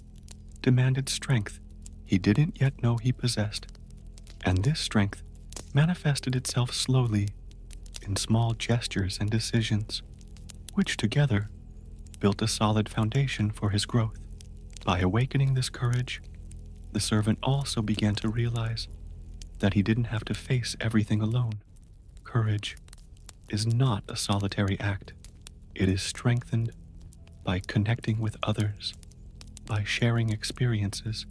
demanded strength he didn't yet know he possessed, and this strength manifested itself slowly in small gestures and decisions, which together built a solid foundation for his growth. By awakening this courage, the servant also began to realize that he didn't have to face everything alone. Courage is not a solitary act. It is strengthened by connecting with others, by sharing experiences,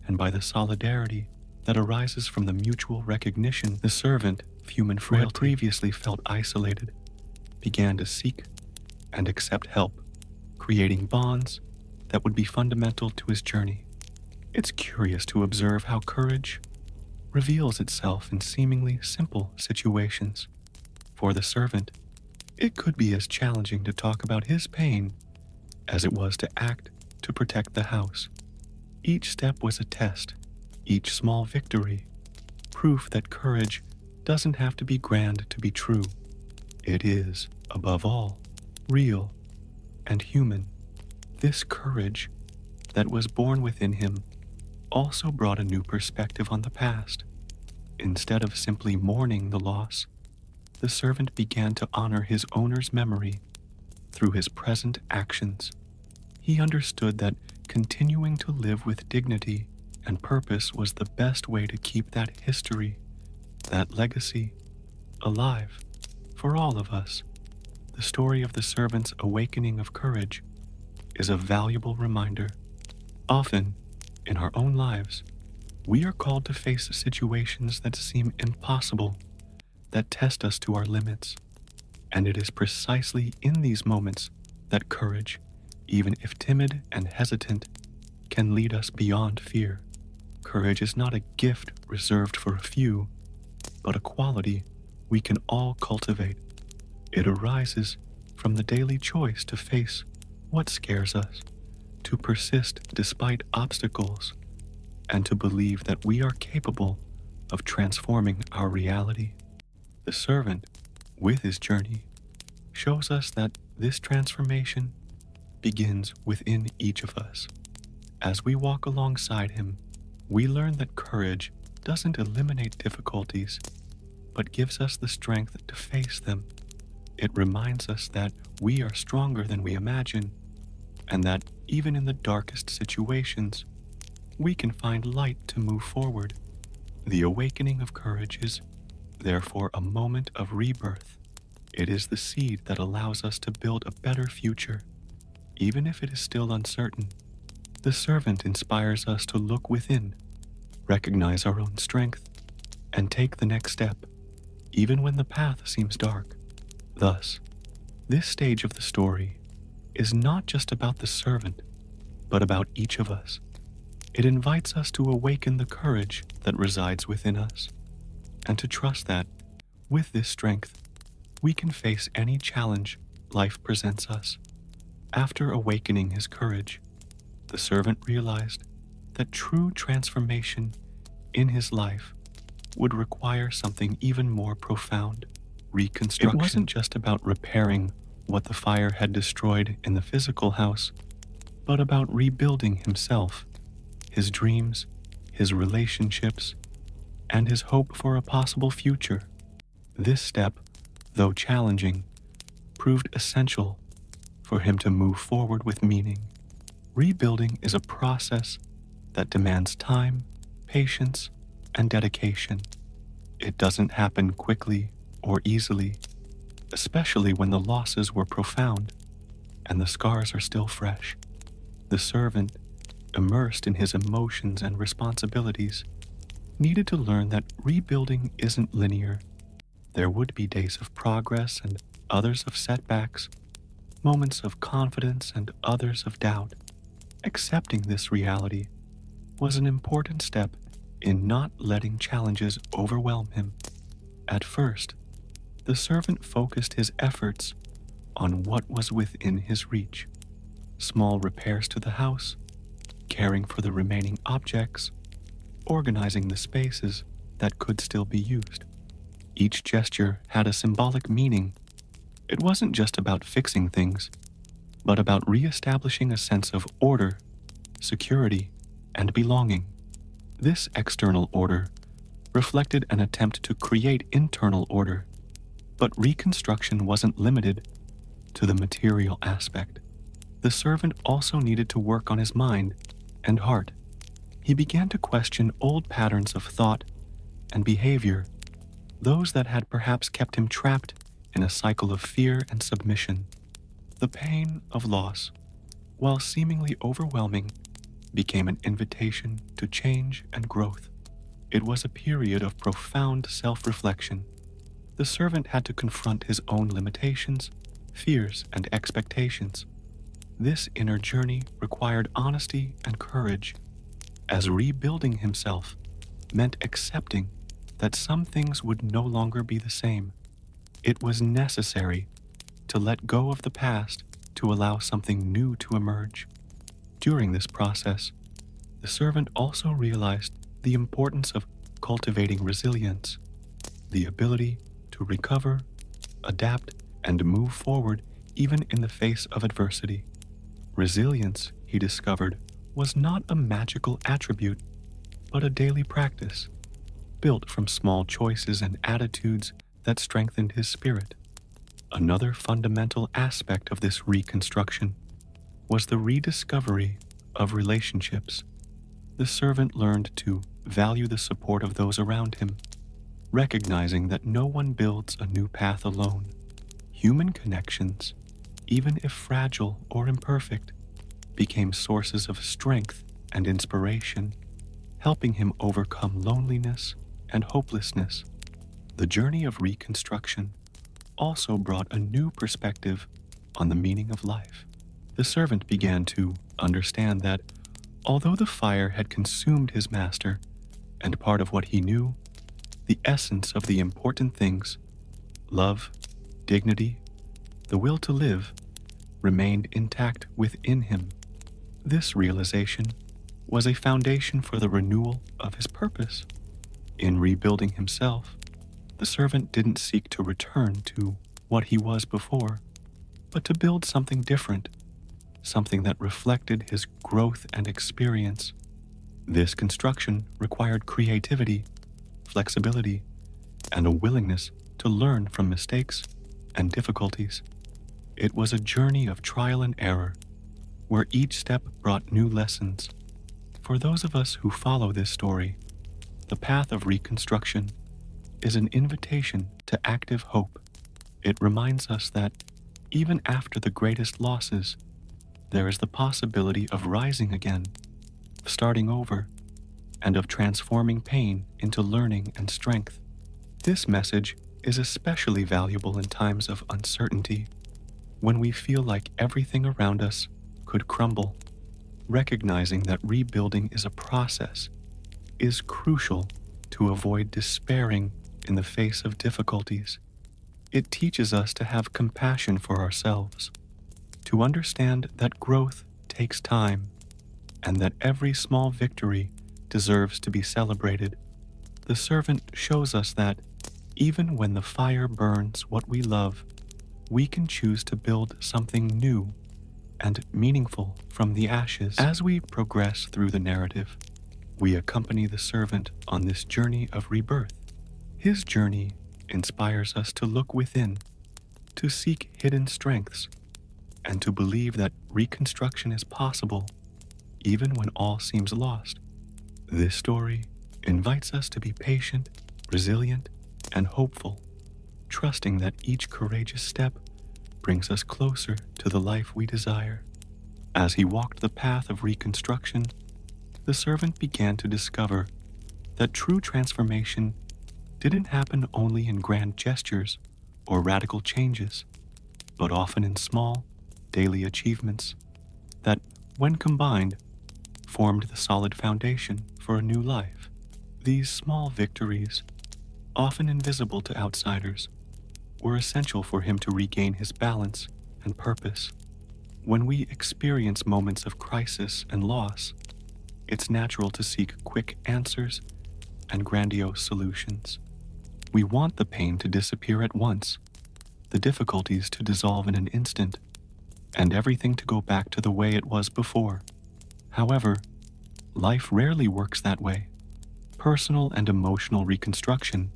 and by the solidarity that arises from the mutual recognition. The servant of human frailty, who had previously felt isolated, began to seek and accept help, creating bonds that would be fundamental to his journey. It's curious to observe how courage reveals itself in seemingly simple situations. For the servant, it could be as challenging to talk about his pain as it was to act to protect the house. Each step was a test, each small victory, proof that courage doesn't have to be grand to be true. It is, above all, real and human. This courage that was born within him also brought a new perspective on the past. Instead of simply mourning the loss, the servant began to honor his owner's memory through his present actions. He understood that continuing to live with dignity and purpose was the best way to keep that history, that legacy, alive for all of us. The story of the servant's awakening of courage is a valuable reminder. Often, in our own lives, we are called to face situations that seem impossible, that test us to our limits. And it is precisely in these moments that courage, even if timid and hesitant, can lead us beyond fear. Courage is not a gift reserved for a few, but a quality we can all cultivate. It arises from the daily choice to face what scares us, to persist despite obstacles, and to believe that we are capable of transforming our reality. The servant, with his journey, shows us that this transformation begins within each of us. As we walk alongside him, we learn that courage doesn't eliminate difficulties, but gives us the strength to face them. It reminds us that we are stronger than we imagine, and that even in the darkest situations, we can find light to move forward. The awakening of courage is, therefore, a moment of rebirth. It is the seed that allows us to build a better future, even if it is still uncertain. The servant inspires us to look within, recognize our own strength, and take the next step, even when the path seems dark. Thus, this stage of the story is not just about the servant, but about each of us. It invites us to awaken the courage that resides within us, and to trust that, with this strength, we can face any challenge life presents us. After awakening his courage, the servant realized that true transformation in his life would require something even more profound: reconstruction. It wasn't just about repairing what the fire had destroyed in the physical house, but about rebuilding himself, his dreams, his relationships, and his hope for a possible future. This step, though challenging, proved essential for him to move forward with meaning. Rebuilding is a process that demands time, patience, and dedication. It doesn't happen quickly or easily, especially when the losses were profound and the scars are still fresh. The servant, immersed in his emotions and responsibilities, needed to learn that rebuilding isn't linear. There would be days of progress and others of setbacks, moments of confidence and others of doubt. Accepting this reality was an important step in not letting challenges overwhelm him. At first, the servant focused his efforts on what was within his reach: small repairs to the house, caring for the remaining objects, organizing the spaces that could still be used. Each gesture had a symbolic meaning. It wasn't just about fixing things, but about re-establishing a sense of order, security, and belonging. This external order reflected an attempt to create internal order, but reconstruction wasn't limited to the material aspect. The servant also needed to work on his mind and heart. He began to question old patterns of thought and behavior, those that had perhaps kept him trapped in a cycle of fear and submission. The pain of loss, while seemingly overwhelming, became an invitation to change and growth. It was a period of profound self-reflection. The servant had to confront his own limitations, fears, and expectations. This inner journey required honesty and courage, as rebuilding himself meant accepting that some things would no longer be the same. It was necessary to let go of the past to allow something new to emerge. During this process, the servant also realized the importance of cultivating resilience, the ability to recover, adapt, and move forward even in the face of adversity. Resilience, he discovered, was not a magical attribute, but a daily practice, built from small choices and attitudes that strengthened his spirit. Another fundamental aspect of this reconstruction was the rediscovery of relationships. The servant learned to value the support of those around him, recognizing that no one builds a new path alone. Human connections, even if fragile or imperfect, became sources of strength and inspiration, helping him overcome loneliness and hopelessness. The journey of reconstruction also brought a new perspective on the meaning of life. The servant began to understand that, although the fire had consumed his master and part of what he knew, the essence of the important things, love, dignity, the will to live, remained intact within him. This realization was a foundation for the renewal of his purpose. In rebuilding himself, the servant didn't seek to return to what he was before, but to build something different, something that reflected his growth and experience. This construction required creativity, flexibility, and a willingness to learn from mistakes and difficulties. It was a journey of trial and error, where each step brought new lessons. For For those of us who follow this story, the path of reconstruction is an invitation to active hope. It reminds us that even after the greatest losses, there is the possibility of rising again, of starting over, and of transforming pain into learning and strength. This message is especially valuable in times of uncertainty, when we feel like everything around us could crumble. Recognizing that rebuilding is a process is crucial to avoid despairing in the face of difficulties. It teaches us to have compassion for ourselves, to understand that growth takes time, and that every small victory deserves to be celebrated. The servant shows us that even when the fire burns what we love, we can choose to build something new and meaningful from the ashes. As we progress through the narrative, we accompany the servant on this journey of rebirth. His journey inspires us to look within, to seek hidden strengths, and to believe that reconstruction is possible even when all seems lost. This story invites us to be patient, resilient, and hopeful, trusting that each courageous step brings us closer to the life we desire. As he walked the path of reconstruction, the servant began to discover that true transformation didn't happen only in grand gestures or radical changes, but often in small, daily achievements that, when combined, formed the solid foundation for a new life. These small victories, often invisible to outsiders, were essential for him to regain his balance and purpose. When we experience moments of crisis and loss, it's natural to seek quick answers and grandiose solutions. We want the pain to disappear at once, the difficulties to dissolve in an instant, and everything to go back to the way it was before. However, life rarely works that way. Personal and emotional reconstruction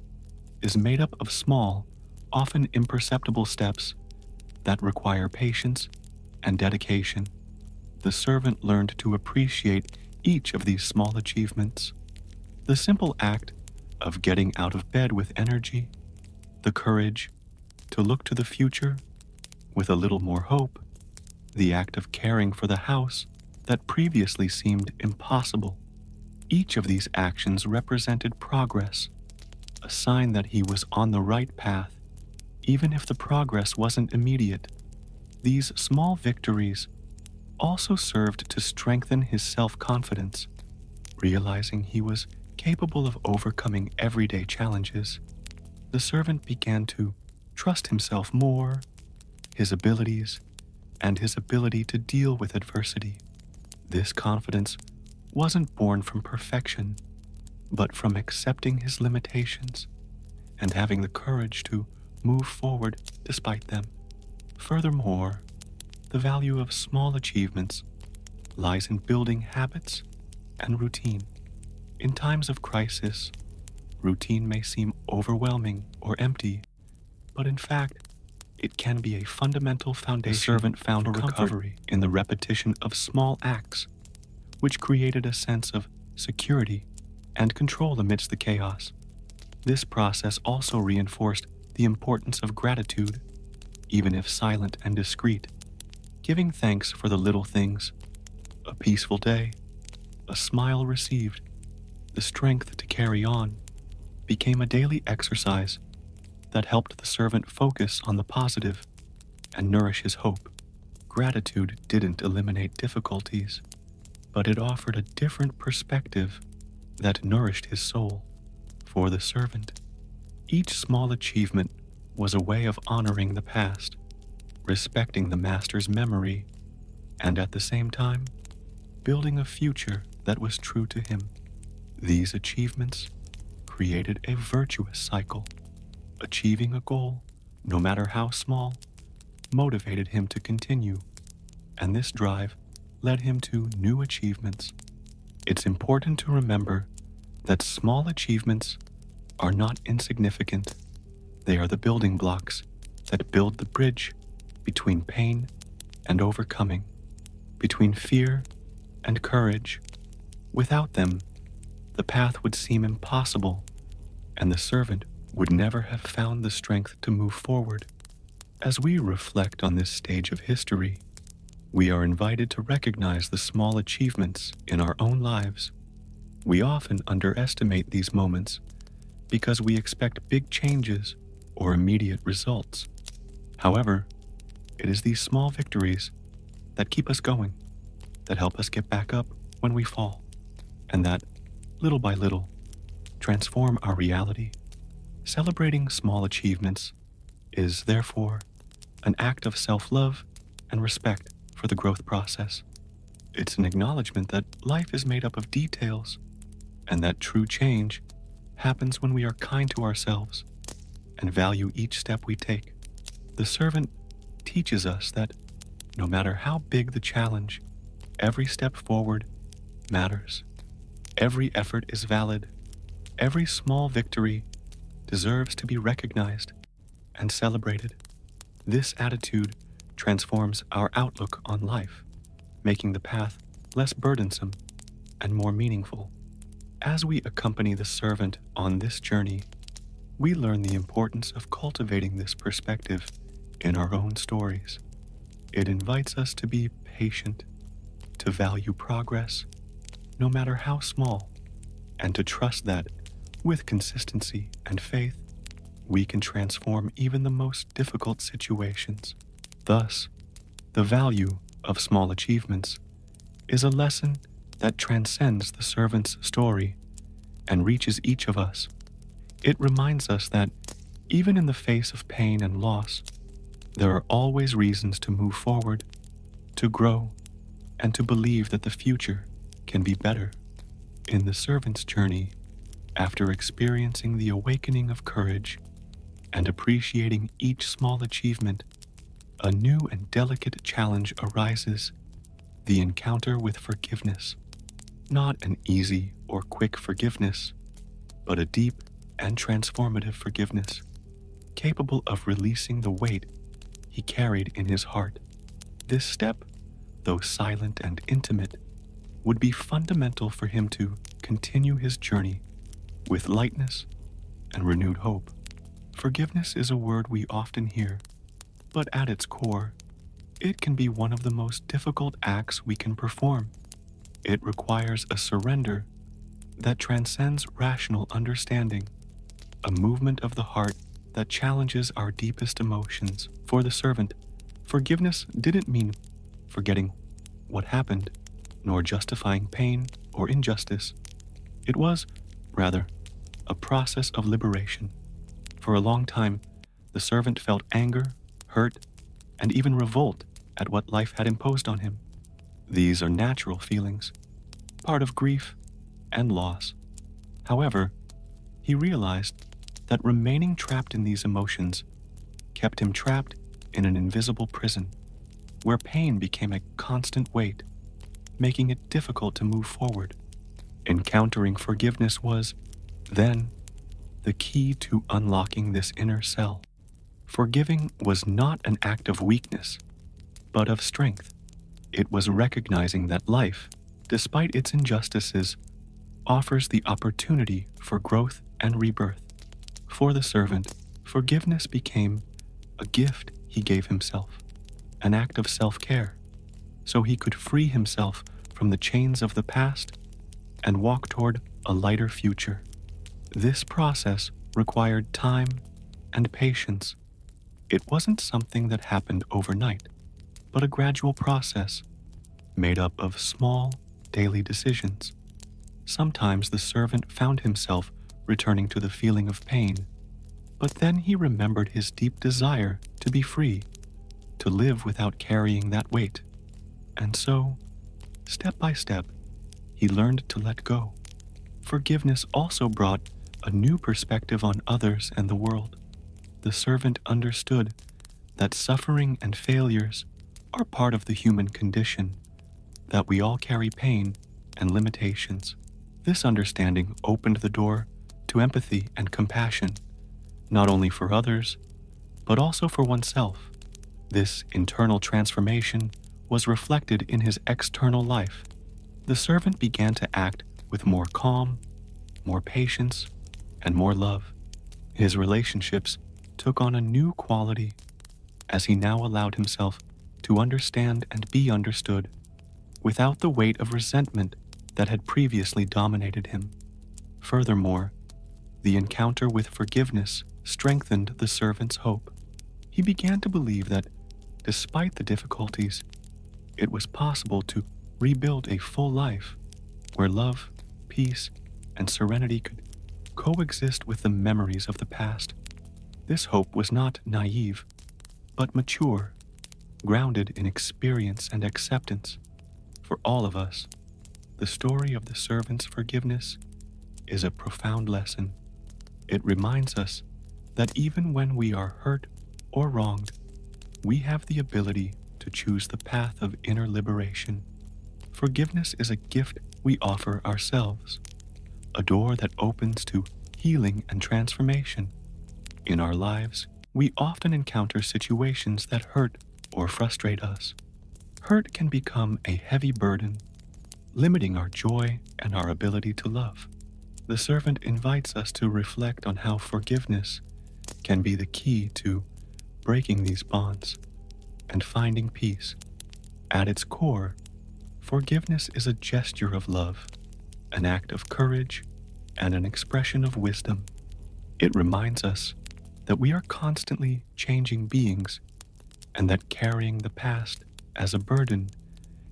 is made up of small, often imperceptible steps that require patience and dedication. The servant learned to appreciate each of these small achievements. The simple act of getting out of bed with energy, the courage to look to the future with a little more hope, the act of caring for the house that previously seemed impossible. Each of these actions represented progress, a sign that he was on the right path, even if the progress wasn't immediate. These small victories also served to strengthen his self-confidence. Realizing he was capable of overcoming everyday challenges, the servant began to trust himself more, his abilities, and his ability to deal with adversity. This confidence wasn't born from perfection, but from accepting his limitations and having the courage to move forward despite them. Furthermore, the value of small achievements lies in building habits and routine. In times of crisis, routine may seem overwhelming or empty, but in fact, it can be a fundamental foundation. The servant found recovery in the repetition of small acts, which created a sense of security and control amidst the chaos. This process also reinforced the importance of gratitude, even if silent and discreet. Giving thanks for the little things, a peaceful day, a smile received, the strength to carry on, became a daily exercise that helped the servant focus on the positive and nourish his hope. Gratitude didn't eliminate difficulties, but it offered a different perspective that nourished his soul. For the servant, each small achievement was a way of honoring the past, respecting the master's memory, and at the same time, building a future that was true to him. These achievements created a virtuous cycle. Achieving a goal, no matter how small, motivated him to continue, and this drive led him to new achievements. It's important to remember that small achievements are not insignificant. They are the building blocks that build the bridge between pain and overcoming, between fear and courage. Without them, the path would seem impossible, and the servant would never have found the strength to move forward. As we reflect on this stage of history, we are invited to recognize the small achievements in our own lives. We often underestimate these moments because we expect big changes or immediate results. However, it is these small victories that keep us going, that help us get back up when we fall, and that, little by little, transform our reality. Celebrating small achievements is, therefore, an act of self-love and respect for the growth process. It's an acknowledgement that life is made up of details, and that true change happens when we are kind to ourselves and value each step we take. The servant teaches us that no matter how big the challenge, every step forward matters. Every effort is valid. Every small victory deserves to be recognized and celebrated. This attitude transforms our outlook on life, making the path less burdensome and more meaningful. As we accompany the servant on this journey, we learn the importance of cultivating this perspective in our own stories. It invites us to be patient, to value progress, no matter how small, and to trust that, with consistency and faith, we can transform even the most difficult situations. Thus, the value of small achievements is a lesson that transcends the servant's story and reaches each of us. It reminds us that, even in the face of pain and loss, there are always reasons to move forward, to grow, and to believe that the future can be better. In the servant's journey, after experiencing the awakening of courage and appreciating each small achievement, a new and delicate challenge arises: the encounter with forgiveness. Not an easy or quick forgiveness, but a deep and transformative forgiveness, capable of releasing the weight he carried in his heart. This step, though silent and intimate, would be fundamental for him to continue his journey with lightness and renewed hope. Forgiveness is a word we often hear, but at its core, it can be one of the most difficult acts we can perform. It requires a surrender that transcends rational understanding, a movement of the heart that challenges our deepest emotions. For the servant, forgiveness didn't mean forgetting what happened, nor justifying pain or injustice. It was, rather, a process of liberation. For a long time, the servant felt anger, hurt, and even revolt at what life had imposed on him. These are natural feelings, part of grief and loss. However, he realized that remaining trapped in these emotions kept him trapped in an invisible prison, where pain became a constant weight, making it difficult to move forward. Encountering forgiveness was, then, the key to unlocking this inner cell. Forgiving was not an act of weakness, but of strength. It was recognizing that life, despite its injustices, offers the opportunity for growth and rebirth. For the servant, forgiveness became a gift he gave himself, an act of self-care, so he could free himself from the chains of the past and walk toward a lighter future. This process required time and patience. It wasn't something that happened overnight, but a gradual process made up of small, daily decisions. Sometimes the servant found himself returning to the feeling of pain, but then he remembered his deep desire to be free, to live without carrying that weight. And so, step by step, he learned to let go. Forgiveness also brought a new perspective on others and the world. The servant understood that suffering and failures are part of the human condition, that we all carry pain and limitations. This understanding opened the door to empathy and compassion, not only for others, but also for oneself. This internal transformation was reflected in his external life. The servant began to act with more calm, more patience, and more love. His relationships took on a new quality as he now allowed himself to understand and be understood without the weight of resentment that had previously dominated him. Furthermore, the encounter with forgiveness strengthened the servant's hope. He began to believe that, despite the difficulties, it was possible to rebuild a full life where love, peace, and serenity could coexist with the memories of the past. This hope was not naive, but mature, grounded in experience and acceptance. For all of us, the story of the servant's forgiveness is a profound lesson. It reminds us that even when we are hurt or wronged, we have the ability to choose the path of inner liberation. Forgiveness is a gift we offer ourselves, a door that opens to healing and transformation. In our lives, we often encounter situations that hurt or frustrate us. Hurt can become a heavy burden, limiting our joy and our ability to love. The servant invites us to reflect on how forgiveness can be the key to breaking these bonds and finding peace. At its core, forgiveness is a gesture of love, an act of courage, and an expression of wisdom. It reminds us that we are constantly changing beings and that carrying the past as a burden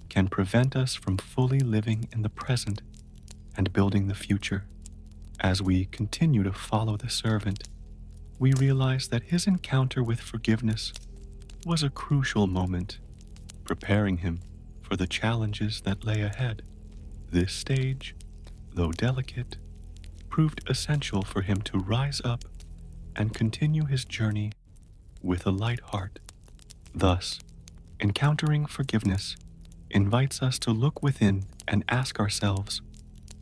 can prevent us from fully living in the present and building the future. As we continue to follow the servant, we realize that his encounter with forgiveness was a crucial moment, preparing him for the challenges that lay ahead. This stage, though delicate, proved essential for him to rise up and continue his journey with a light heart. Thus, encountering forgiveness invites us to look within and ask ourselves,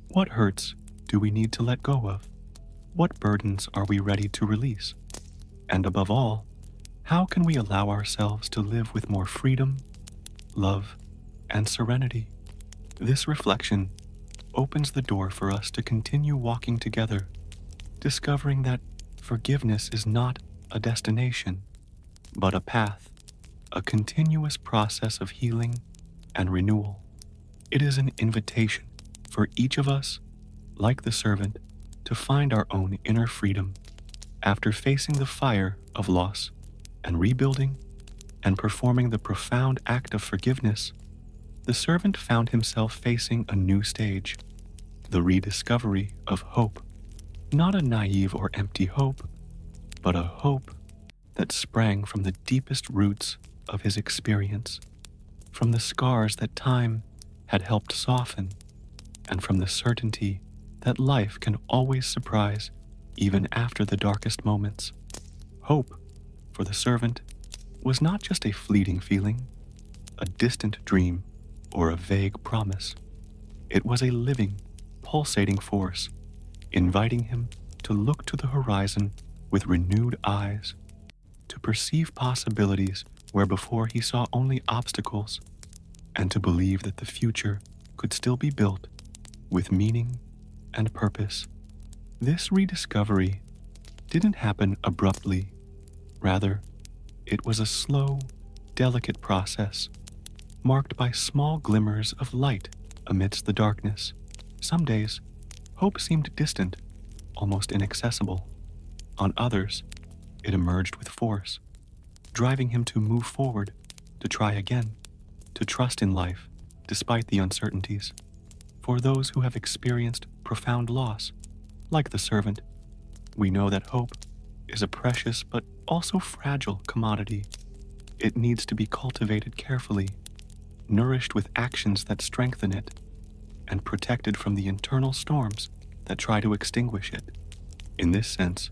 what hurts do we need to let go of? What burdens are we ready to release? And above all, how can we allow ourselves to live with more freedom, love, and serenity? This reflection opens the door for us to continue walking together, discovering that forgiveness is not a destination, but a path, a continuous process of healing and renewal. It is an invitation for each of us, like the servant, to find our own inner freedom. After facing the fire of loss and rebuilding and performing the profound act of forgiveness, the servant found himself facing a new stage, the rediscovery of hope. Not a naive or empty hope, but a hope that sprang from the deepest roots of his experience, from the scars that time had helped soften, and from the certainty that life can always surprise even after the darkest moments. Hope, for the servant, was not just a fleeting feeling, a distant dream, or a vague promise. It was a living, pulsating force, inviting him to look to the horizon with renewed eyes, to perceive possibilities where before he saw only obstacles, and to believe that the future could still be built with meaning and purpose. This rediscovery didn't happen abruptly. Rather, it was a slow, delicate process, marked by small glimmers of light amidst the darkness. Some days, hope seemed distant, almost inaccessible. On others, it emerged with force, driving him to move forward, to try again, to trust in life despite the uncertainties. For those who have experienced profound loss, like the servant, we know that hope is a precious but also fragile commodity. It needs to be cultivated carefully, nourished with actions that strengthen it, and protected from the internal storms that try to extinguish it. In this sense,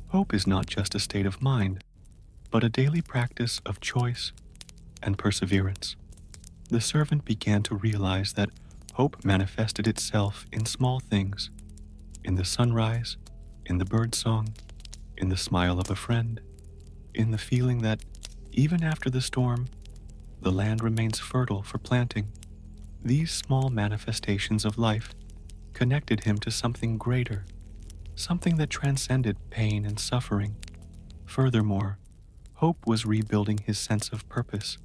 hope is not just a state of mind, but a daily practice of choice and perseverance. The servant began to realize that hope manifested itself in small things, in the sunrise, in the birdsong, in the smile of a friend, in the feeling that, even after the storm, the land remains fertile for planting. These small manifestations of life connected him to something greater, something that transcended pain and suffering. Furthermore, hope was rebuilding his sense of purpose.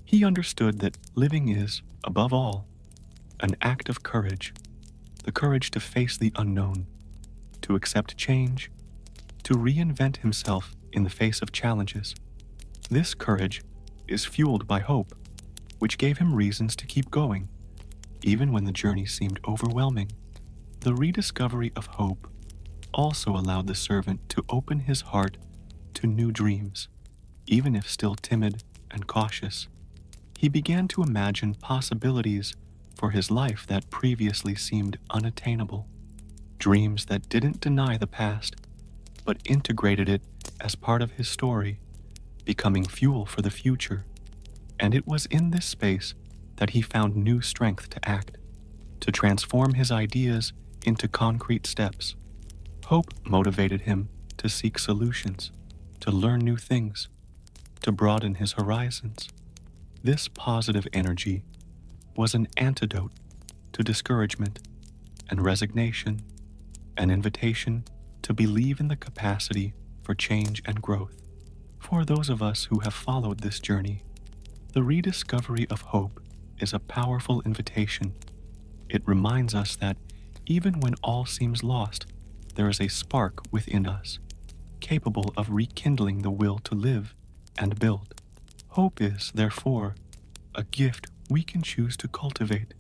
He understood that living is, above all, an act of courage, the courage to face the unknown, to accept change, to reinvent himself in the face of challenges. This courage is fueled by hope, which gave him reasons to keep going, even when the journey seemed overwhelming. The rediscovery of hope also allowed the servant to open his heart to new dreams, even if still timid and cautious. He began to imagine possibilities for his life that previously seemed unattainable, dreams that didn't deny the past, but integrated it as part of his story, becoming fuel for the future. And it was in this space that he found new strength to act, to transform his ideas into concrete steps. Hope motivated him to seek solutions, to learn new things, to broaden his horizons. This positive energy was an antidote to discouragement and resignation, an invitation to believe in the capacity for change and growth. For those of us who have followed this journey, the rediscovery of hope is a powerful invitation. It reminds us that even when all seems lost, there is a spark within us, capable of rekindling the will to live and build. Hope is, therefore, a gift we can choose to cultivate,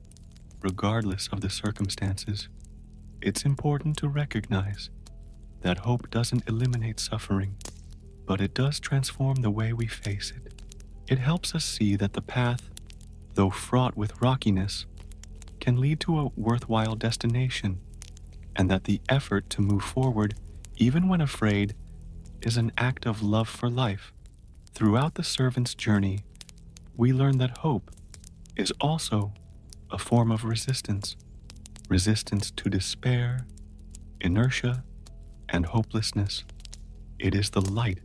regardless of the circumstances. It's important to recognize that hope doesn't eliminate suffering, but it does transform the way we face it. It helps us see that the path, though fraught with rockiness, can lead to a worthwhile destination, and that the effort to move forward, even when afraid, is an act of love for life. Throughout the servant's journey, we learn that hope is also a form of resistance, resistance to despair, inertia, and hopelessness. It is the light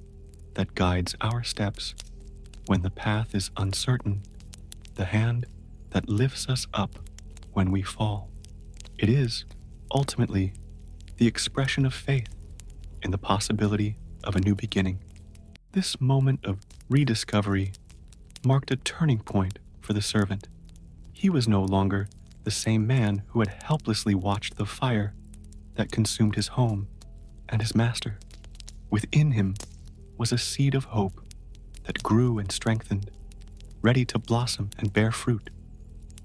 that guides our steps when the path is uncertain, the hand that lifts us up when we fall. It is, ultimately, the expression of faith in the possibility of a new beginning. This moment of rediscovery marked a turning point for the servant. He was no longer the same man who had helplessly watched the fire that consumed his home and his master. Within him was a seed of hope that grew and strengthened, ready to blossom and bear fruit.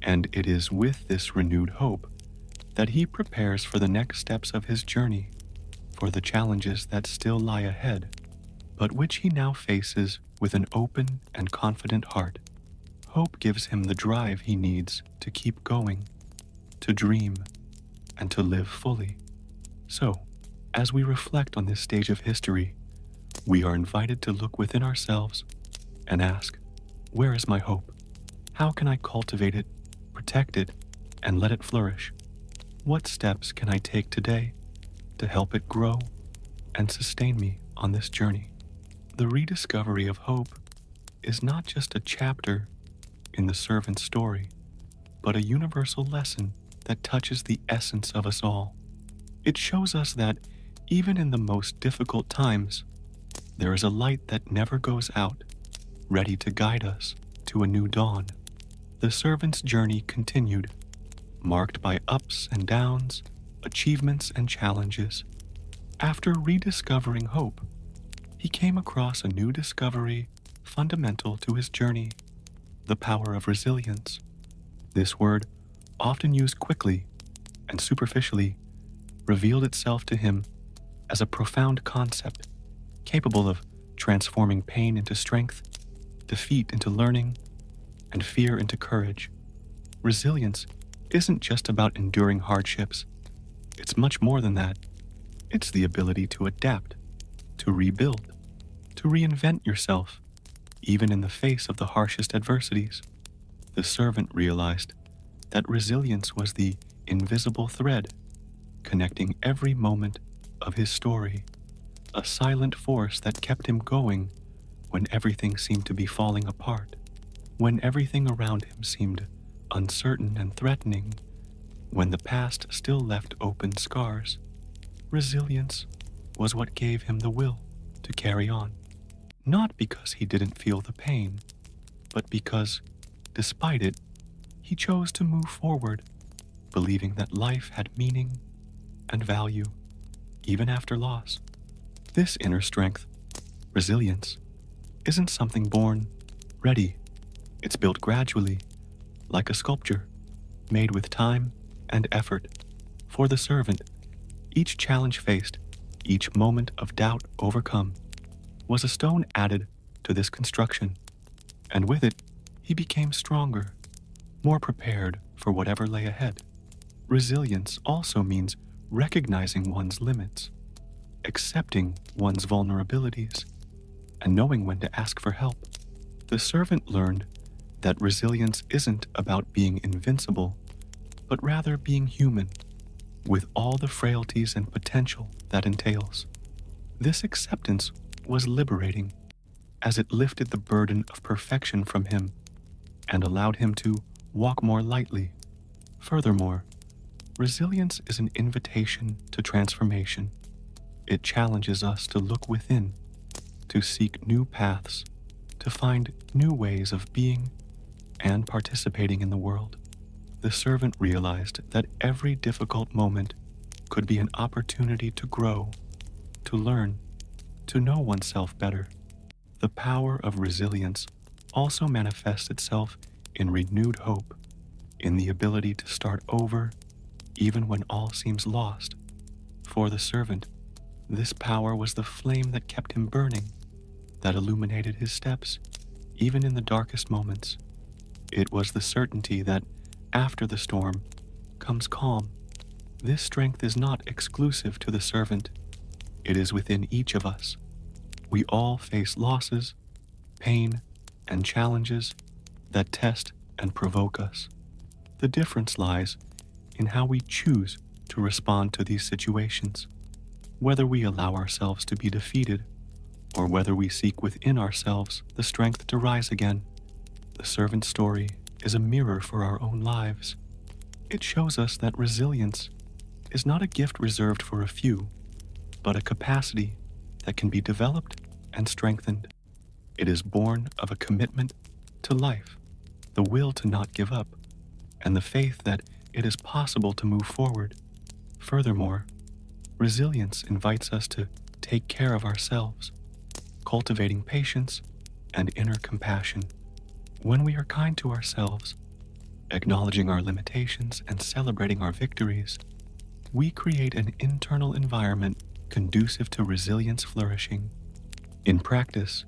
And it is with this renewed hope that he prepares for the next steps of his journey, for the challenges that still lie ahead, but which he now faces with an open and confident heart. Hope gives him the drive he needs to keep going, to dream, and to live fully. So, as we reflect on this stage of history, we are invited to look within ourselves and ask, where is my hope? How can I cultivate it, protect it, and let it flourish? What steps can I take today to help it grow and sustain me on this journey? The rediscovery of hope is not just a chapter in the servant's story, but a universal lesson that touches the essence of us all. It shows us that even in the most difficult times, there is a light that never goes out, ready to guide us to a new dawn. The servant's journey continued, marked by ups and downs, achievements and challenges. After rediscovering hope, he came across a new discovery fundamental to his journey: the power of resilience. This word, often used quickly and superficially, revealed itself to him as a profound concept, capable of transforming pain into strength, defeat into learning, and fear into courage. Resilience isn't just about enduring hardships. It's much more than that. It's the ability to adapt, to rebuild, to reinvent yourself, even in the face of the harshest adversities. The servant realized that resilience was the invisible thread connecting every moment of his story, a silent force that kept him going when everything seemed to be falling apart, when everything around him seemed uncertain and threatening, when the past still left open scars, resilience was what gave him the will to carry on. Not because he didn't feel the pain, but because, despite it, he chose to move forward, believing that life had meaning and value, even after loss. This inner strength, resilience, isn't something born ready. It's built gradually, like a sculpture, made with time and effort. For the servant, each challenge faced, each moment of doubt overcome, was a stone added to this construction, and with it, he became stronger, more prepared for whatever lay ahead. Resilience also means recognizing one's limits, accepting one's vulnerabilities, and knowing when to ask for help. The servant learned that resilience isn't about being invincible, but rather being human, with all the frailties and potential that entails. This acceptance was liberating, as it lifted the burden of perfection from him and allowed him to walk more lightly. Furthermore, resilience is an invitation to transformation. It challenges us to look within, to seek new paths, to find new ways of being and participating in the world. The servant realized that every difficult moment could be an opportunity to grow, to learn, to know oneself better. The power of resilience also manifests itself in renewed hope, in the ability to start over even when all seems lost. For the servant, this power was the flame that kept him burning, that illuminated his steps, even in the darkest moments. It was the certainty that after the storm comes calm. This strength is not exclusive to the servant. It is within each of us. We all face losses, pain, and challenges that test and provoke us. The difference lies in how we choose to respond to these situations, whether we allow ourselves to be defeated or whether we seek within ourselves the strength to rise again. The servant's story is a mirror for our own lives. It shows us that resilience is not a gift reserved for a few, but a capacity that can be developed and strengthened. It is born of a commitment to life, the will to not give up, and the faith that it is possible to move forward. Furthermore, resilience invites us to take care of ourselves, cultivating patience and inner compassion. When we are kind to ourselves, acknowledging our limitations and celebrating our victories, we create an internal environment conducive to resilience flourishing. In practice,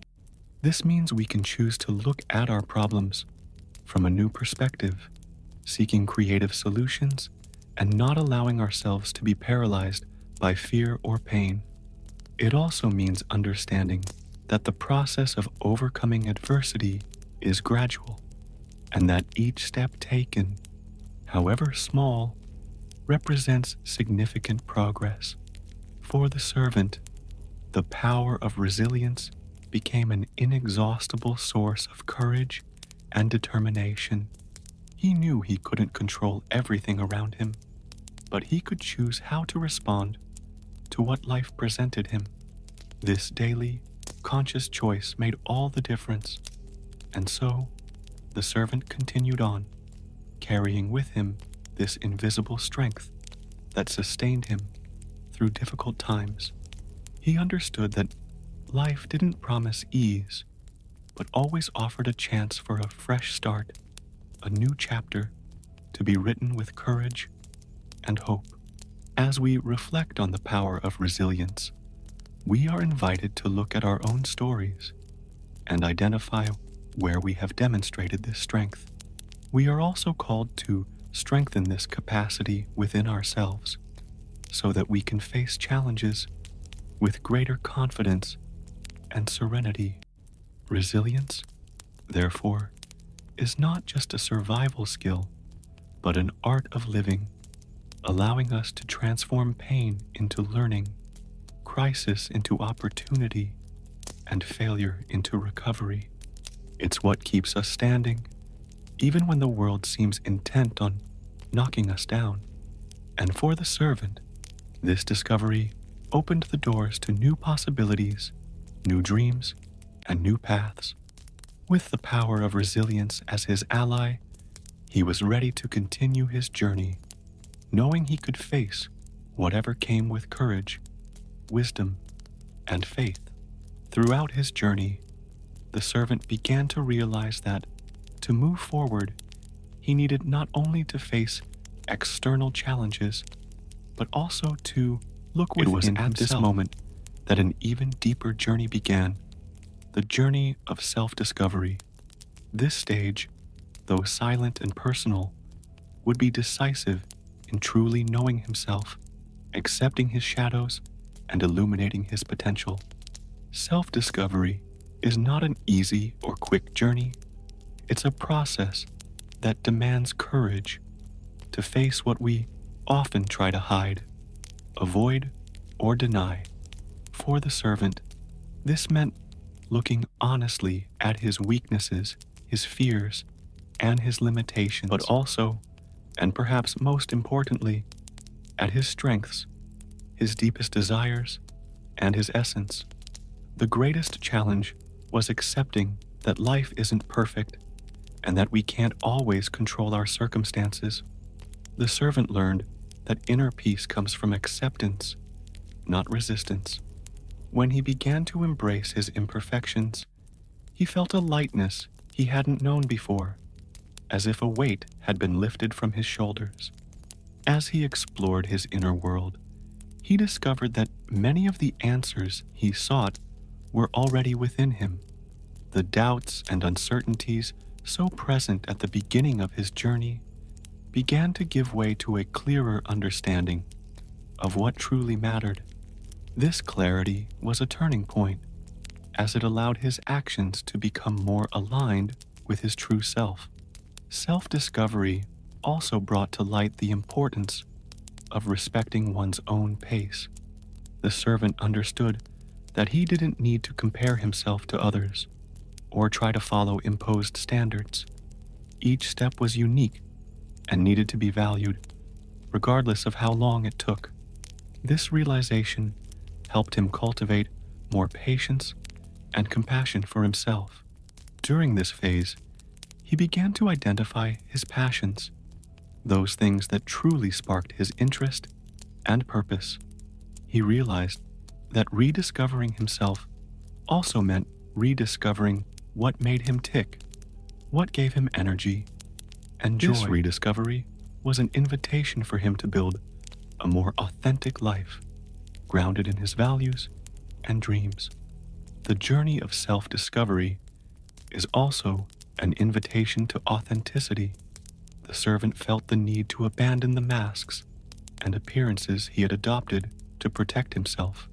this means we can choose to look at our problems from a new perspective, seeking creative solutions and not allowing ourselves to be paralyzed by fear or pain. It also means understanding that the process of overcoming adversity is gradual, and that each step taken, however small, represents significant progress. For the servant, the power of resilience became an inexhaustible source of courage and determination. He knew he couldn't control everything around him, but he could choose how to respond to what life presented him. This daily, conscious choice made all the difference, and so the servant continued on, carrying with him this invisible strength that sustained him through difficult times. He understood that life didn't promise ease, but always offered a chance for a fresh start, a new chapter to be written with courage and hope. As we reflect on the power of resilience, we are invited to look at our own stories and identify where we have demonstrated this strength. We are also called to strengthen this capacity within ourselves so that we can face challenges with greater confidence and serenity. Resilience, therefore, is not just a survival skill, but an art of living, allowing us to transform pain into learning, crisis into opportunity, and failure into recovery. It's what keeps us standing even when the world seems intent on knocking us down. And for the servant, this discovery opened the doors to new possibilities, new dreams, and new paths. With the power of resilience as his ally, he was ready to continue his journey, knowing he could face whatever came with courage, wisdom, and faith. Throughout his journey, the servant began to realize that to move forward, he needed not only to face external challenges, but also to look within himself. It was at this moment that an even deeper journey began, the journey of self-discovery. This stage, though silent and personal, would be decisive in truly knowing himself, accepting his shadows, and illuminating his potential. Self-discovery is not an easy or quick journey. It's a process that demands courage to face what we often try to hide, avoid, or deny. For the servant, this meant looking honestly at his weaknesses, his fears, and his limitations, but also, and perhaps most importantly, at his strengths, his deepest desires, and his essence. The greatest challenge was accepting that life isn't perfect and that we can't always control our circumstances. The servant learned that inner peace comes from acceptance, not resistance. When he began to embrace his imperfections, he felt a lightness he hadn't known before, as if a weight had been lifted from his shoulders. As he explored his inner world, he discovered that many of the answers he sought were already within him. The doubts and uncertainties so present at the beginning of his journey began to give way to a clearer understanding of what truly mattered. This clarity was a turning point, as it allowed his actions to become more aligned with his true self. Self-discovery also brought to light the importance of respecting one's own pace. The servant understood that he didn't need to compare himself to others or try to follow imposed standards. Each step was unique and needed to be valued, regardless of how long it took. This realization helped him cultivate more patience and compassion for himself. During this phase, he began to identify his passions, those things that truly sparked his interest and purpose. He realized that rediscovering himself also meant rediscovering what made him tick, what gave him energy and joy. This rediscovery was an invitation for him to build a more authentic life, grounded in his values and dreams. The journey of self-discovery is also an invitation to authenticity. The servant felt the need to abandon the masks and appearances he had adopted to protect himself.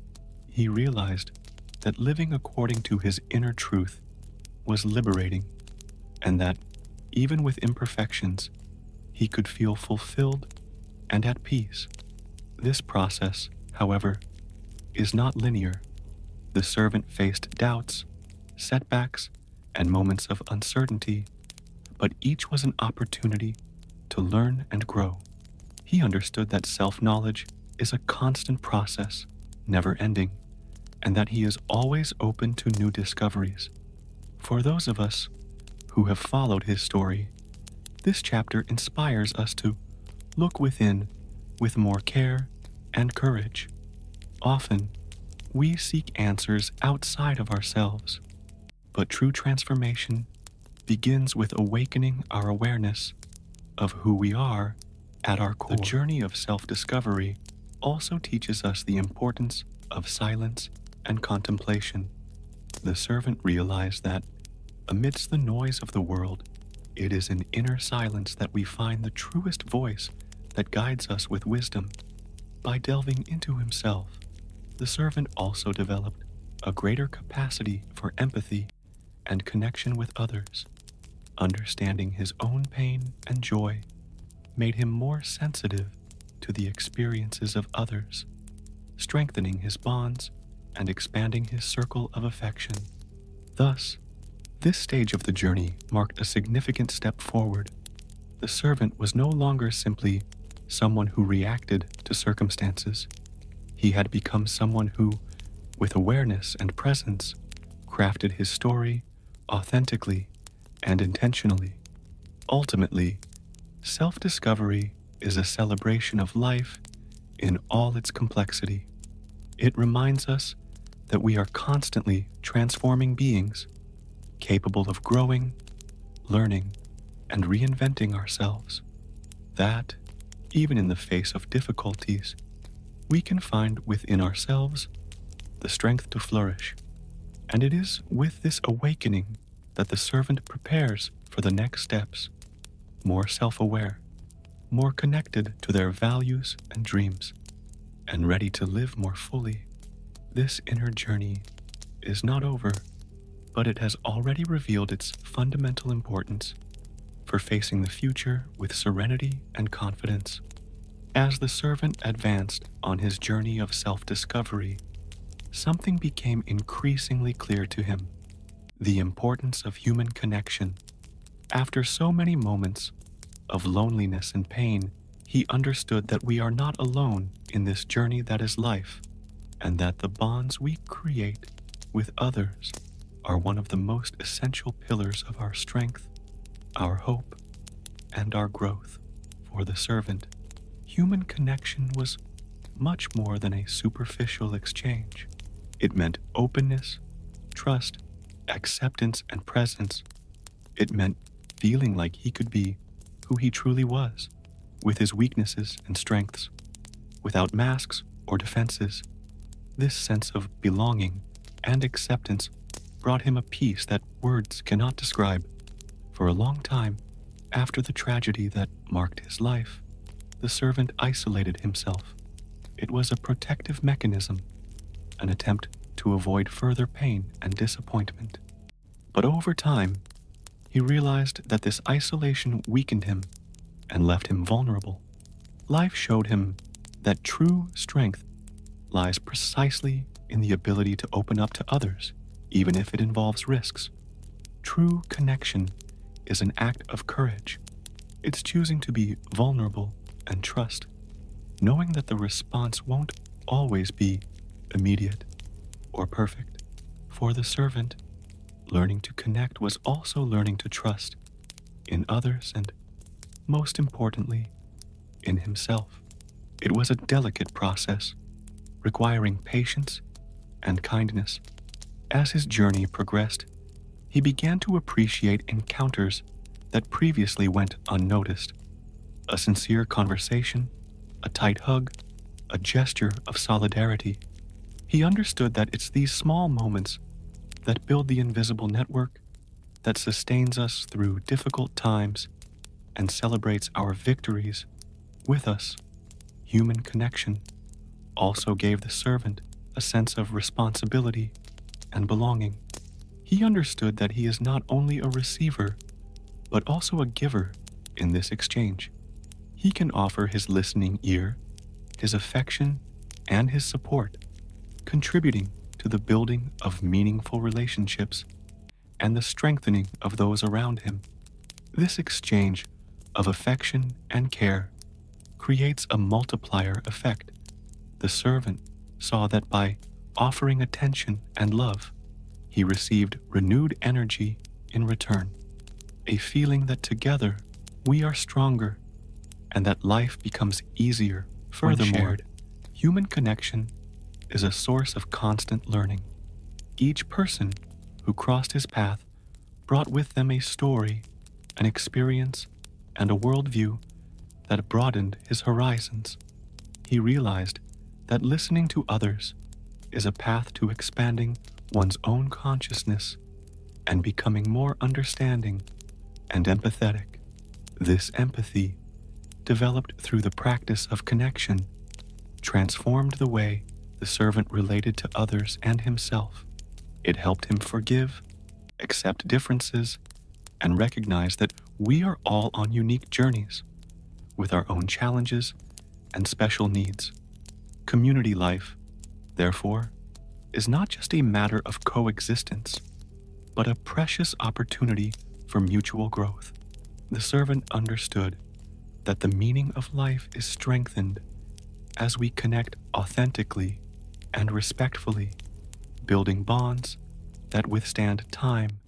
He realized that living according to his inner truth was liberating, and that, even with imperfections, he could feel fulfilled and at peace. This process, however, is not linear. The servant faced doubts, setbacks, and moments of uncertainty, but each was an opportunity to learn and grow. He understood that self-knowledge is a constant process, never ending, and that he is always open to new discoveries. For those of us who have followed his story, this chapter inspires us to look within with more care and courage. Often, we seek answers outside of ourselves, but true transformation begins with awakening our awareness of who we are at our core. The journey of self-discovery also teaches us the importance of silence and contemplation. The servant realized that, amidst the noise of the world, it is in inner silence that we find the truest voice that guides us with wisdom. By delving into himself, the servant also developed a greater capacity for empathy and connection with others. Understanding his own pain and joy made him more sensitive to the experiences of others, strengthening his bonds and expanding his circle of affection. Thus, This stage of the journey marked a significant step forward. The servant was no longer simply someone who reacted to circumstances. He had become someone who, with awareness and presence, crafted his story authentically and intentionally. Ultimately, self-discovery is a celebration of life in all its complexity. It reminds us that we are constantly transforming beings, capable of growing, learning, and reinventing ourselves. That, even in the face of difficulties, we can find within ourselves the strength to flourish. And it is with this awakening that the servant prepares for the next steps, more self-aware, more connected to their values and dreams, and ready to live more fully. This inner journey is not over, but it has already revealed its fundamental importance for facing the future with serenity and confidence. As the servant advanced on his journey of self-discovery, something became increasingly clear to him: the importance of human connection. After so many moments of loneliness and pain, he understood that we are not alone in this journey that is life, and that the bonds we create with others are one of the most essential pillars of our strength, our hope, and our growth. For the servant, human connection was much more than a superficial exchange. It meant openness, trust, acceptance, and presence. It meant feeling like he could be who he truly was, with his weaknesses and strengths, without masks or defenses. This sense of belonging and acceptance brought him a peace that words cannot describe. For a long time, after the tragedy that marked his life, the servant isolated himself. It was a protective mechanism, an attempt to avoid further pain and disappointment. But over time, he realized that this isolation weakened him and left him vulnerable. Life showed him that true strength lies precisely in the ability to open up to others, even if it involves risks. True connection is an act of courage. It's choosing to be vulnerable and trust, knowing that the response won't always be immediate or perfect. For the servant, learning to connect was also learning to trust in others and, most importantly, in himself. It was a delicate process, requiring patience and kindness. As his journey progressed, he began to appreciate encounters that previously went unnoticed. A sincere conversation, a tight hug, a gesture of solidarity. He understood that it's these small moments that build the invisible network that sustains us through difficult times and celebrates our victories with us. Human connection also gave the servant a sense of responsibility and belonging. He understood that he is not only a receiver, but also a giver in this exchange. He can offer his listening ear, his affection, and his support, contributing to the building of meaningful relationships and the strengthening of those around him. This exchange of affection and care creates a multiplier effect. The servant saw that by offering attention and love, he received renewed energy in return, a feeling that together we are stronger and that life becomes easier. Furthermore, human connection is a source of constant learning. Each person who crossed his path brought with them a story, an experience, and a worldview that broadened his horizons. He realized that listening to others is a path to expanding one's own consciousness and becoming more understanding and empathetic. This empathy, developed through the practice of connection, transformed the way the servant related to others and himself. It helped him forgive, accept differences, and recognize that we are all on unique journeys with our own challenges and special needs. Community life, therefore, is not just a matter of coexistence, but a precious opportunity for mutual growth. The servant understood that the meaning of life is strengthened as we connect authentically and respectfully, building bonds that withstand time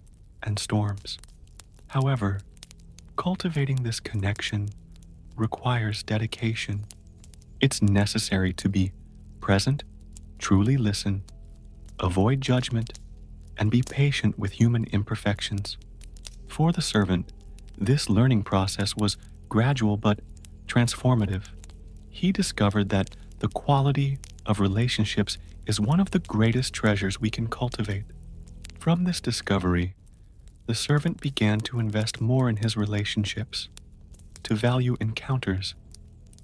and storms. However, cultivating this connection requires dedication. It's necessary to be present, truly listen, avoid judgment, and be patient with human imperfections. For the servant, this learning process was gradual but transformative. He discovered that the quality of relationships is one of the greatest treasures we can cultivate. From this discovery, the servant began to invest more in his relationships, to value encounters,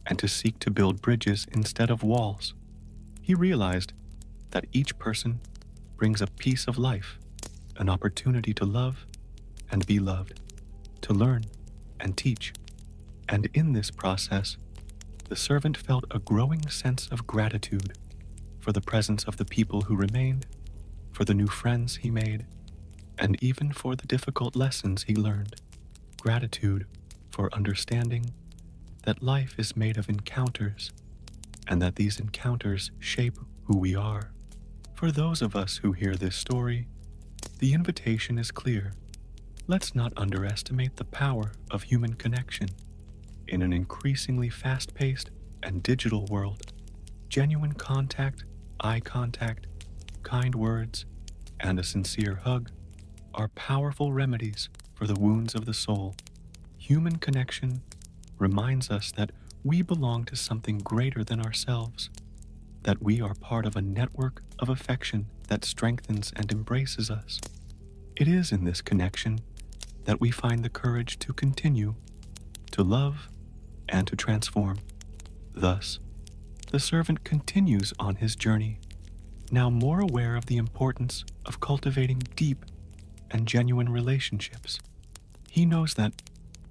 and to seek to build bridges instead of walls. He realized that each person brings a piece of life, an opportunity to love and be loved, to learn and teach. And in this process, the servant felt a growing sense of gratitude for the presence of the people who remained, for the new friends he made, and even for the difficult lessons he learned. Gratitude for understanding that life is made of encounters, and that these encounters shape who we are. For those of us who hear this story, the invitation is clear. Let's not underestimate the power of human connection. In an increasingly fast-paced and digital world, genuine contact, eye contact, kind words, and a sincere hug are powerful remedies for the wounds of the soul. Human connection reminds us that we belong to something greater than ourselves, that we are part of a network of affection that strengthens and embraces us. It is in this connection that we find the courage to continue, to love, and to transform. Thus, the servant continues on his journey, now more aware of the importance of cultivating deep and genuine relationships. He knows that,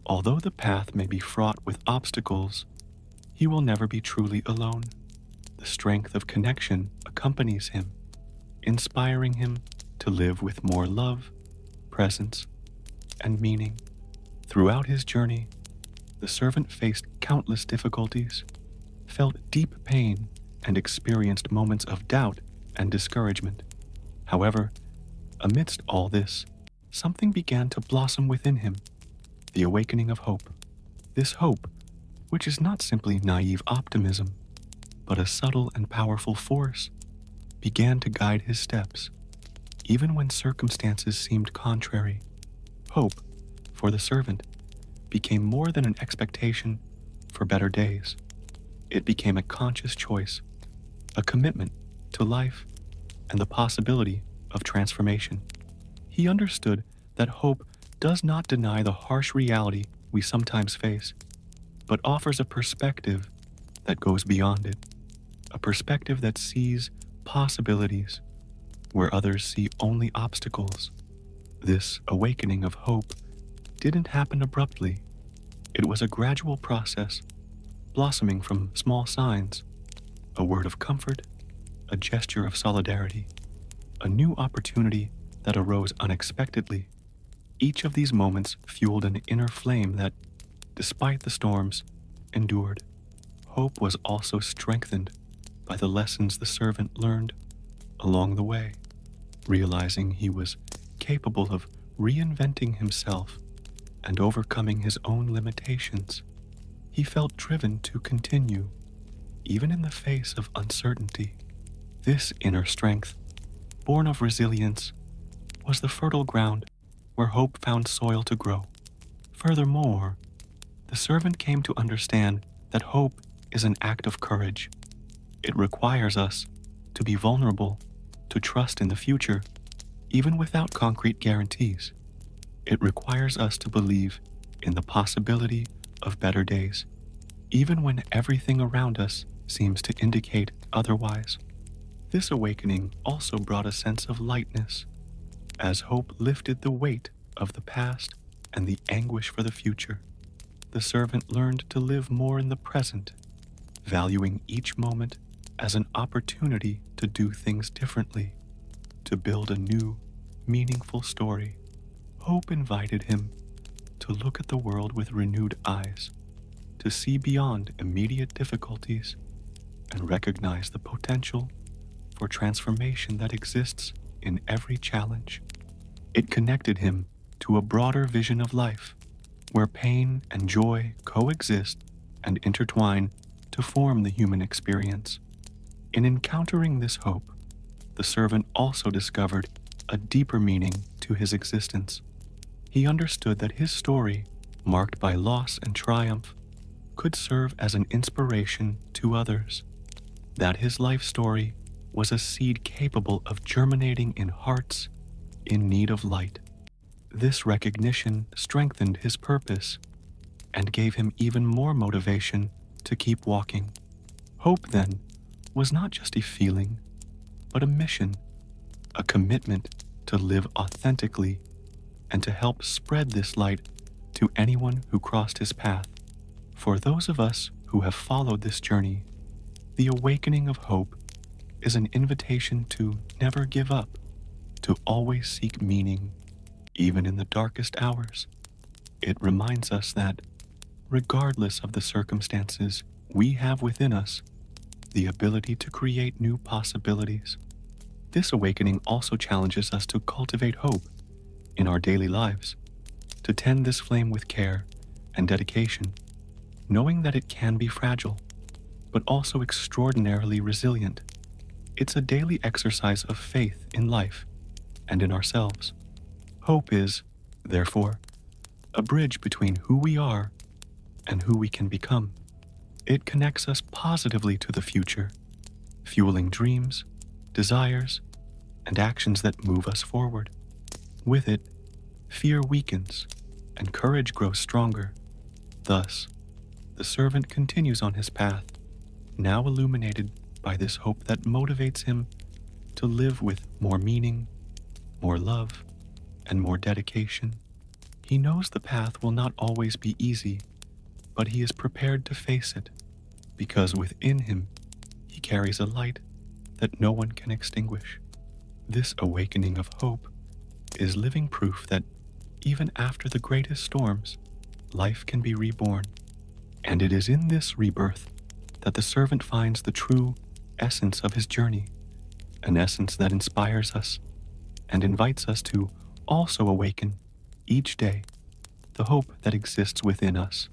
although the path may be fraught with obstacles, he will never be truly alone. The strength of connection accompanies him, inspiring him to live with more love, presence, and meaning. Throughout his journey, the servant faced countless difficulties, felt deep pain, and experienced moments of doubt and discouragement. However, amidst all this, something began to blossom within him, the awakening of hope. This hope, which is not simply naive optimism, but a subtle and powerful force, began to guide his steps, even when circumstances seemed contrary. Hope, for the servant, became more than an expectation for better days. It became a conscious choice, a commitment to life and the possibility of transformation. He understood that hope does not deny the harsh reality we sometimes face, but offers a perspective that goes beyond it, a perspective that sees possibilities where others see only obstacles. This awakening of hope didn't happen abruptly. It was a gradual process, blossoming from small signs, a word of comfort, a gesture of solidarity, a new opportunity that arose unexpectedly. Each of these moments fueled an inner flame that, despite the storms, endured. Hope was also strengthened by the lessons the servant learned along the way, realizing he was capable of reinventing himself and overcoming his own limitations. He felt driven to continue, even in the face of uncertainty. This inner strength, born of resilience, was the fertile ground where hope found soil to grow. Furthermore, the servant came to understand that hope is an act of courage. It requires us to be vulnerable, to trust in the future, even without concrete guarantees. It requires us to believe in the possibility of better days, even when everything around us seems to indicate otherwise. This awakening also brought a sense of lightness, as hope lifted the weight of the past and the anguish for the future. The servant learned to live more in the present, valuing each moment as an opportunity to do things differently, to build anew, meaningful story. Hope invited him to look at the world with renewed eyes, to see beyond immediate difficulties and recognize the potential for transformation that exists in every challenge. It connected him to a broader vision of life, where pain and joy coexist and intertwine to form the human experience. In encountering this hope, the servant also discovered a deeper meaning to his existence. He understood that his story, marked by loss and triumph, could serve as an inspiration to others, that his life story was a seed capable of germinating in hearts in need of light. This recognition strengthened his purpose and gave him even more motivation to keep walking. Hope, then, was not just a feeling, but a mission, a commitment to live authentically and to help spread this light to anyone who crossed his path. For those of us who have followed this journey, the awakening of hope is an invitation to never give up, to always seek meaning, even in the darkest hours. It reminds us that, regardless of the circumstances, we have within us the ability to create new possibilities. This awakening also challenges us to cultivate hope in our daily lives, to tend this flame with care and dedication, knowing that it can be fragile, but also extraordinarily resilient. It's a daily exercise of faith in life and in ourselves. Hope is, therefore, a bridge between who we are and who we can become. It connects us positively to the future, fueling dreams, desires, and actions that move us forward. With it, fear weakens and courage grows stronger. Thus, the servant continues on his path, now illuminated by this hope that motivates him to live with more meaning, more love, and more dedication. He knows the path will not always be easy, but he is prepared to face it, because within him he carries a light that no one can extinguish. This awakening of hope is living proof that even after the greatest storms, life can be reborn. And it is in this rebirth that the servant finds the true essence of his journey, an essence that inspires us and invites us to also awaken each day the hope that exists within us.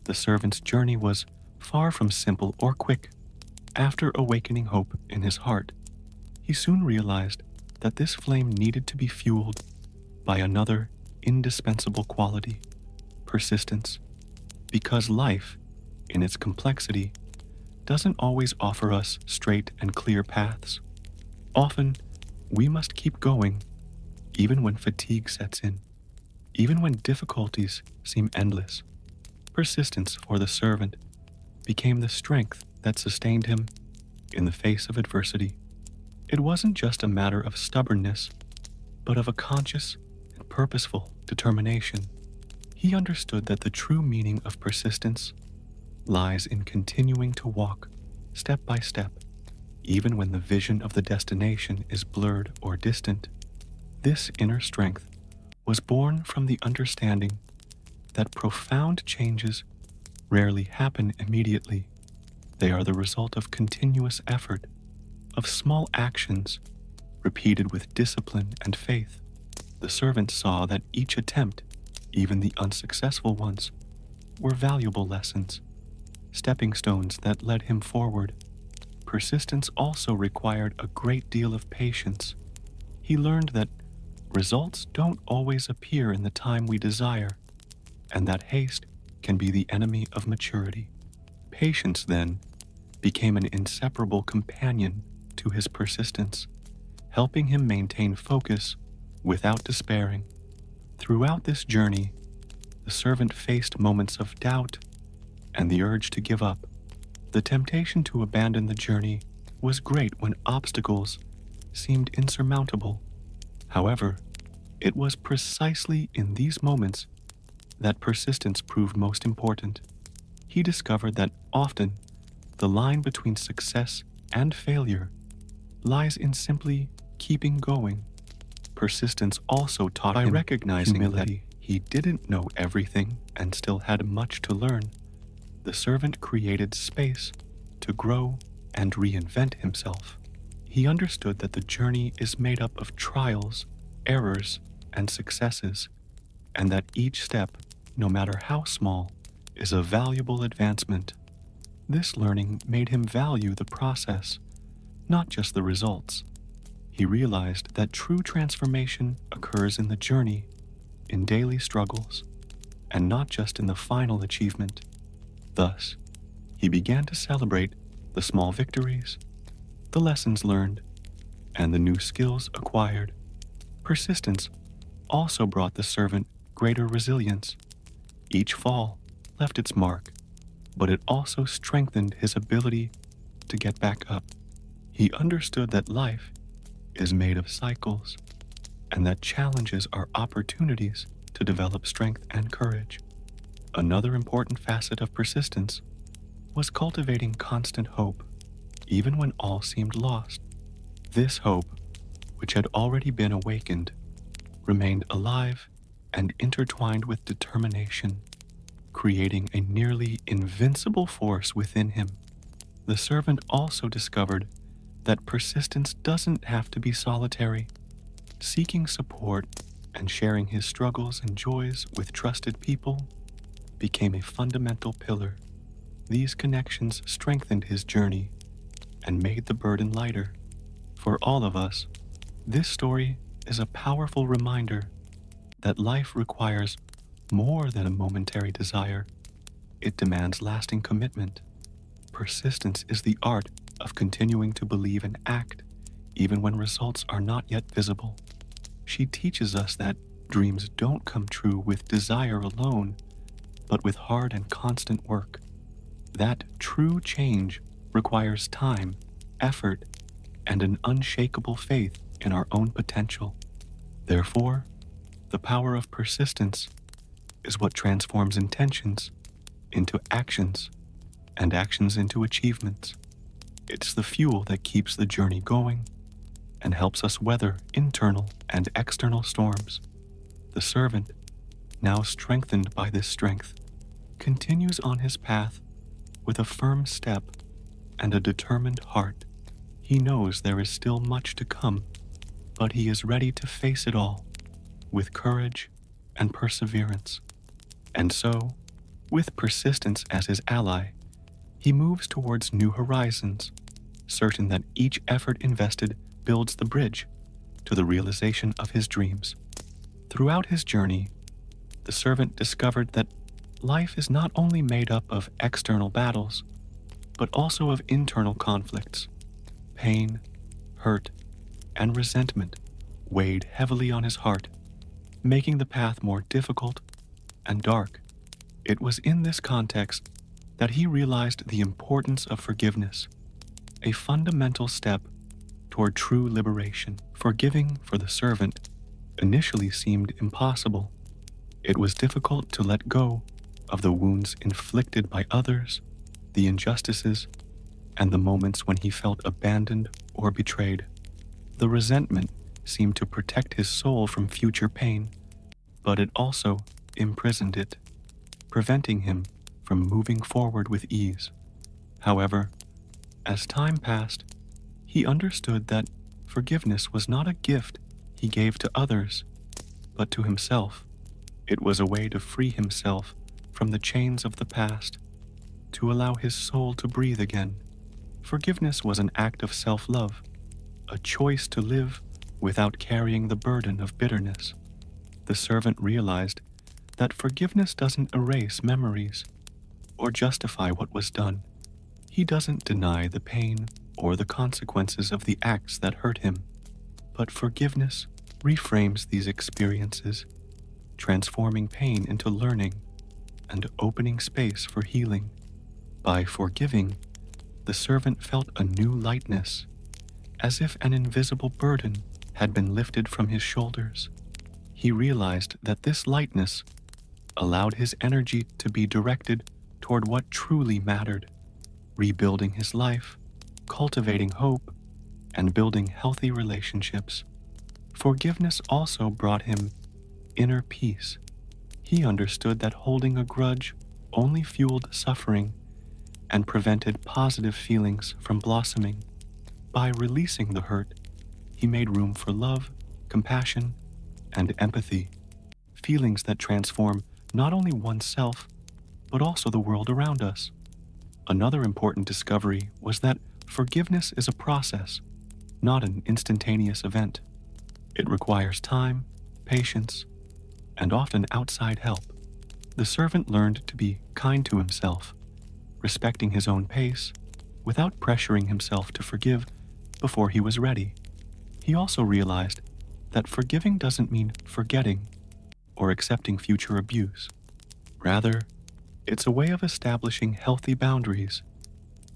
The servant's journey was far from simple or quick. After awakening hope in his heart, he soon realized that this flame needed to be fueled by another indispensable quality: persistence. Because life, in its complexity, doesn't always offer us straight and clear paths. Often, we must keep going, even when fatigue sets in, even when difficulties seem endless. Persistence for the servant became the strength that sustained him in the face of adversity. It wasn't just a matter of stubbornness, but of a conscious and purposeful determination. He understood that the true meaning of persistence lies in continuing to walk step by step, even when the vision of the destination is blurred or distant. This inner strength was born from the understanding that profound changes rarely happen immediately. They are the result of continuous effort, of small actions repeated with discipline and faith. The servant saw that each attempt, even the unsuccessful ones, were valuable lessons, stepping stones that led him forward. Persistence also required a great deal of patience. He learned that results don't always appear in the time we desire, and that haste can be the enemy of maturity. Patience, then, became an inseparable companion to his persistence, helping him maintain focus without despairing. Throughout this journey, the servant faced moments of doubt and the urge to give up. The temptation to abandon the journey was great when obstacles seemed insurmountable. However, it was precisely in these moments that persistence proved most important. He discovered that often the line between success and failure lies in simply keeping going. Persistence also taught him recognizing humility. That he didn't know everything and still had much to learn. The servant created space to grow and reinvent himself. He understood that the journey is made up of trials, errors, and successes, and that each step, no matter how small, is a valuable advancement. This learning made him value the process, not just the results. He realized that true transformation occurs in the journey, in daily struggles, and not just in the final achievement. Thus, he began to celebrate the small victories, the lessons learned, and the new skills acquired. Persistence also brought the servant greater resilience. Each fall left its mark, but it also strengthened his ability to get back up. He understood that life is made of cycles, and that challenges are opportunities to develop strength and courage. Another important facet of persistence was cultivating constant hope, even when all seemed lost. This hope, which had already been awakened, remained alive and intertwined with determination, creating a nearly invincible force within him. The servant also discovered that persistence doesn't have to be solitary. Seeking support and sharing his struggles and joys with trusted people became a fundamental pillar. These connections strengthened his journey and made the burden lighter. For all of us, this story is a powerful reminder that life requires more than a momentary desire. It demands lasting commitment. Persistence is the art of continuing to believe and act, even when results are not yet visible. She teaches us that dreams don't come true with desire alone, but with hard and constant work. That true change requires time, effort, and an unshakable faith in our own potential. Therefore, the power of persistence is what transforms intentions into actions and actions into achievements. It's the fuel that keeps the journey going and helps us weather internal and external storms. The servant, now strengthened by this strength, continues on his path with a firm step and a determined heart. He knows there is still much to come, but he is ready to face it all with courage and perseverance. And so, with persistence as his ally, he moves towards new horizons, certain that each effort invested builds the bridge to the realization of his dreams. Throughout his journey, the servant discovered that life is not only made up of external battles, but also of internal conflicts. Pain, hurt, and resentment weighed heavily on his heart, making the path more difficult and dark. It was in this context that he realized the importance of forgiveness, a fundamental step toward true liberation. Forgiving for the servant initially seemed impossible. It was difficult to let go of the wounds inflicted by others, the injustices, and the moments when he felt abandoned or betrayed. The resentment seemed to protect his soul from future pain, but it also imprisoned it, preventing him from moving forward with ease. However, as time passed, he understood that forgiveness was not a gift he gave to others, but to himself. It was a way to free himself from the chains of the past, to allow his soul to breathe again. Forgiveness was an act of self-love, a choice to live without carrying the burden of bitterness. The servant realized that forgiveness doesn't erase memories or justify what was done. He doesn't deny the pain or the consequences of the acts that hurt him, but forgiveness reframes these experiences, transforming pain into learning and opening space for healing. By forgiving, the servant felt a new lightness, as if an invisible burden had been lifted from his shoulders. He realized that this lightness allowed his energy to be directed toward what truly mattered, rebuilding his life, cultivating hope, and building healthy relationships. Forgiveness also brought him inner peace. He understood that holding a grudge only fueled suffering and prevented positive feelings from blossoming. By releasing the hurt, he made room for love, compassion, and empathy, feelings that transform not only oneself, but also the world around us. Another important discovery was that forgiveness is a process, not an instantaneous event. It requires time, patience, and often outside help. The servant learned to be kind to himself, respecting his own pace, without pressuring himself to forgive before he was ready. He also realized that forgiving doesn't mean forgetting or accepting future abuse. Rather, it's a way of establishing healthy boundaries,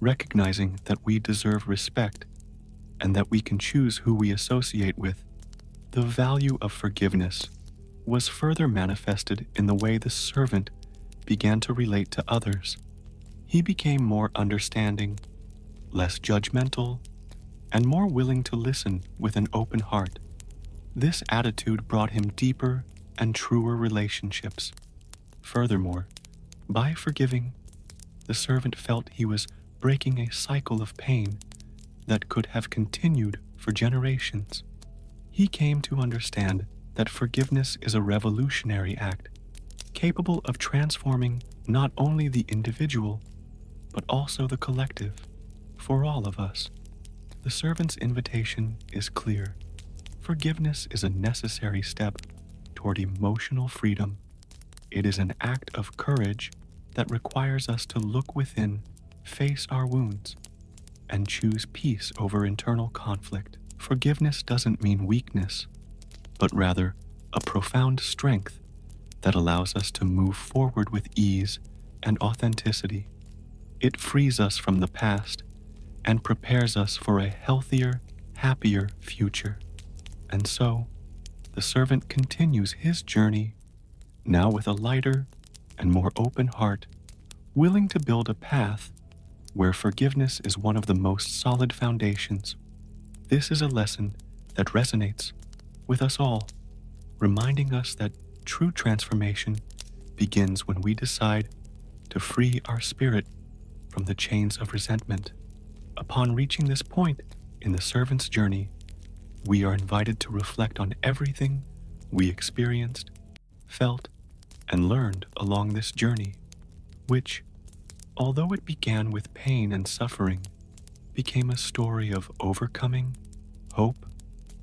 recognizing that we deserve respect and that we can choose who we associate with. The value of forgiveness was further manifested in the way the servant began to relate to others. He became more understanding, less judgmental, and more willing to listen with an open heart. This attitude brought him deeper and truer relationships. Furthermore, by forgiving, the servant felt he was breaking a cycle of pain that could have continued for generations. He came to understand that forgiveness is a revolutionary act, capable of transforming not only the individual, but also the collective. For all of us, the servant's invitation is clear. Forgiveness is a necessary step toward emotional freedom. It is an act of courage that requires us to look within, face our wounds, and choose peace over internal conflict. Forgiveness doesn't mean weakness, but rather a profound strength that allows us to move forward with ease and authenticity. It frees us from the past and prepares us for a healthier, happier future. And so, the servant continues his journey, now with a lighter and more open heart, willing to build a path where forgiveness is one of the most solid foundations. This is a lesson that resonates with us all, reminding us that true transformation begins when we decide to free our spirit from the chains of resentment. Upon reaching this point in the servant's journey, we are invited to reflect on everything we experienced, felt, and learned along this journey, which, although it began with pain and suffering, became a story of overcoming, hope,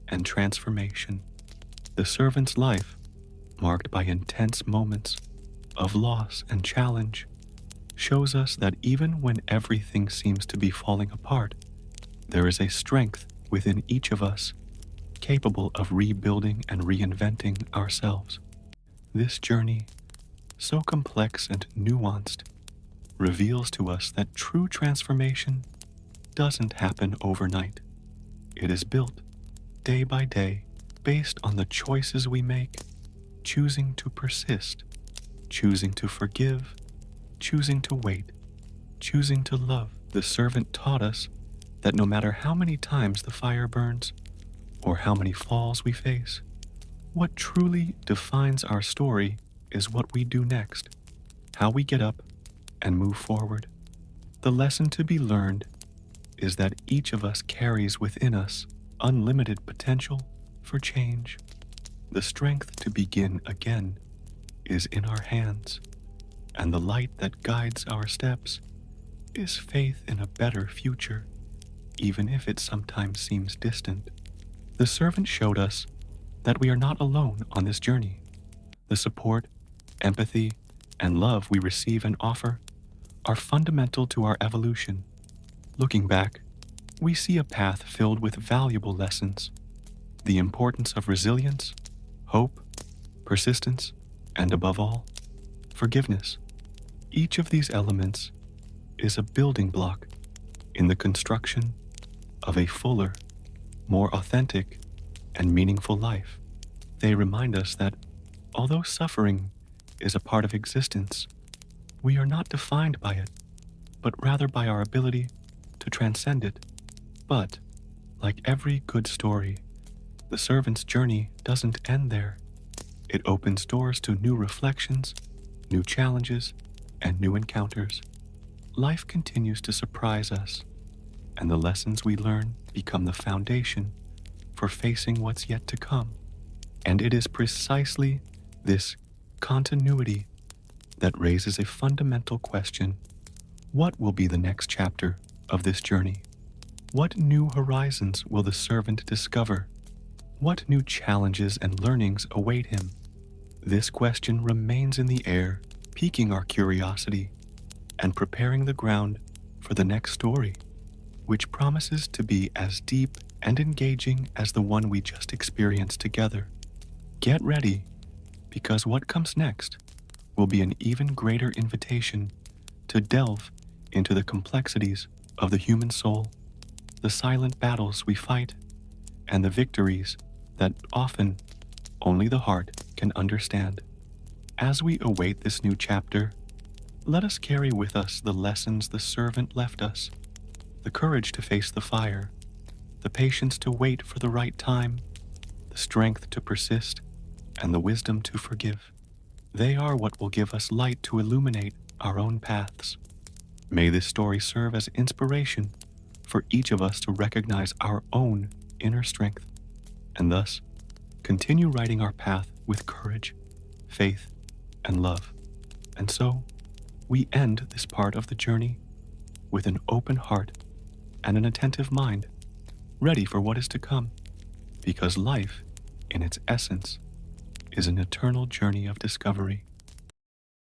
and transformation. The servant's life, marked by intense moments of loss and challenge, shows us that even when everything seems to be falling apart, there is a strength within each of us capable of rebuilding and reinventing ourselves. This journey, so complex and nuanced, reveals to us that true transformation doesn't happen overnight. It is built day by day based on the choices we make, choosing to persist, choosing to forgive, choosing to wait, choosing to love. The servant taught us that no matter how many times the fire burns or how many falls we face, what truly defines our story is what we do next, how we get up and move forward. The lesson to be learned is that each of us carries within us unlimited potential for change. The strength to begin again is in our hands, and the light that guides our steps is faith in a better future, even if it sometimes seems distant. The servant showed us that we are not alone on this journey. The support, empathy, and love we receive and offer are fundamental to our evolution. Looking back, we see a path filled with valuable lessons: the importance of resilience, hope, persistence, and above all, forgiveness. Each of these elements is a building block in the construction of a fuller, more authentic, and meaningful life. They remind us that although suffering is a part of existence, we are not defined by it, but rather by our ability to transcend it. But, like every good story, The servant's journey doesn't end there. It opens doors to new reflections, new challenges, and new encounters. Life continues to surprise us, and the lessons we learn become the foundation for facing what's yet to come. And it is precisely this continuity that raises a fundamental question. What will be the next chapter of this journey? What new horizons will the servant discover? What new challenges and learnings await him? This question remains in the air, piquing our curiosity and preparing the ground for the next story, which promises to be as deep and engaging as the one we just experienced together. Get ready, because what comes next will be an even greater invitation to delve into the complexities of the human soul, the silent battles we fight, and the victories that often only the heart can understand. As we await this new chapter, let us carry with us the lessons the servant left us, the courage to face the fire, the patience to wait for the right time, the strength to persist, and the wisdom to forgive. They are what will give us light to illuminate our own paths. May this story serve as inspiration for each of us to recognize our own inner strength, and thus continue writing our path with courage, faith, and love. And so, we end this part of the journey with an open heart and an attentive mind, ready for what is to come, because life, in its essence, is an eternal journey of discovery.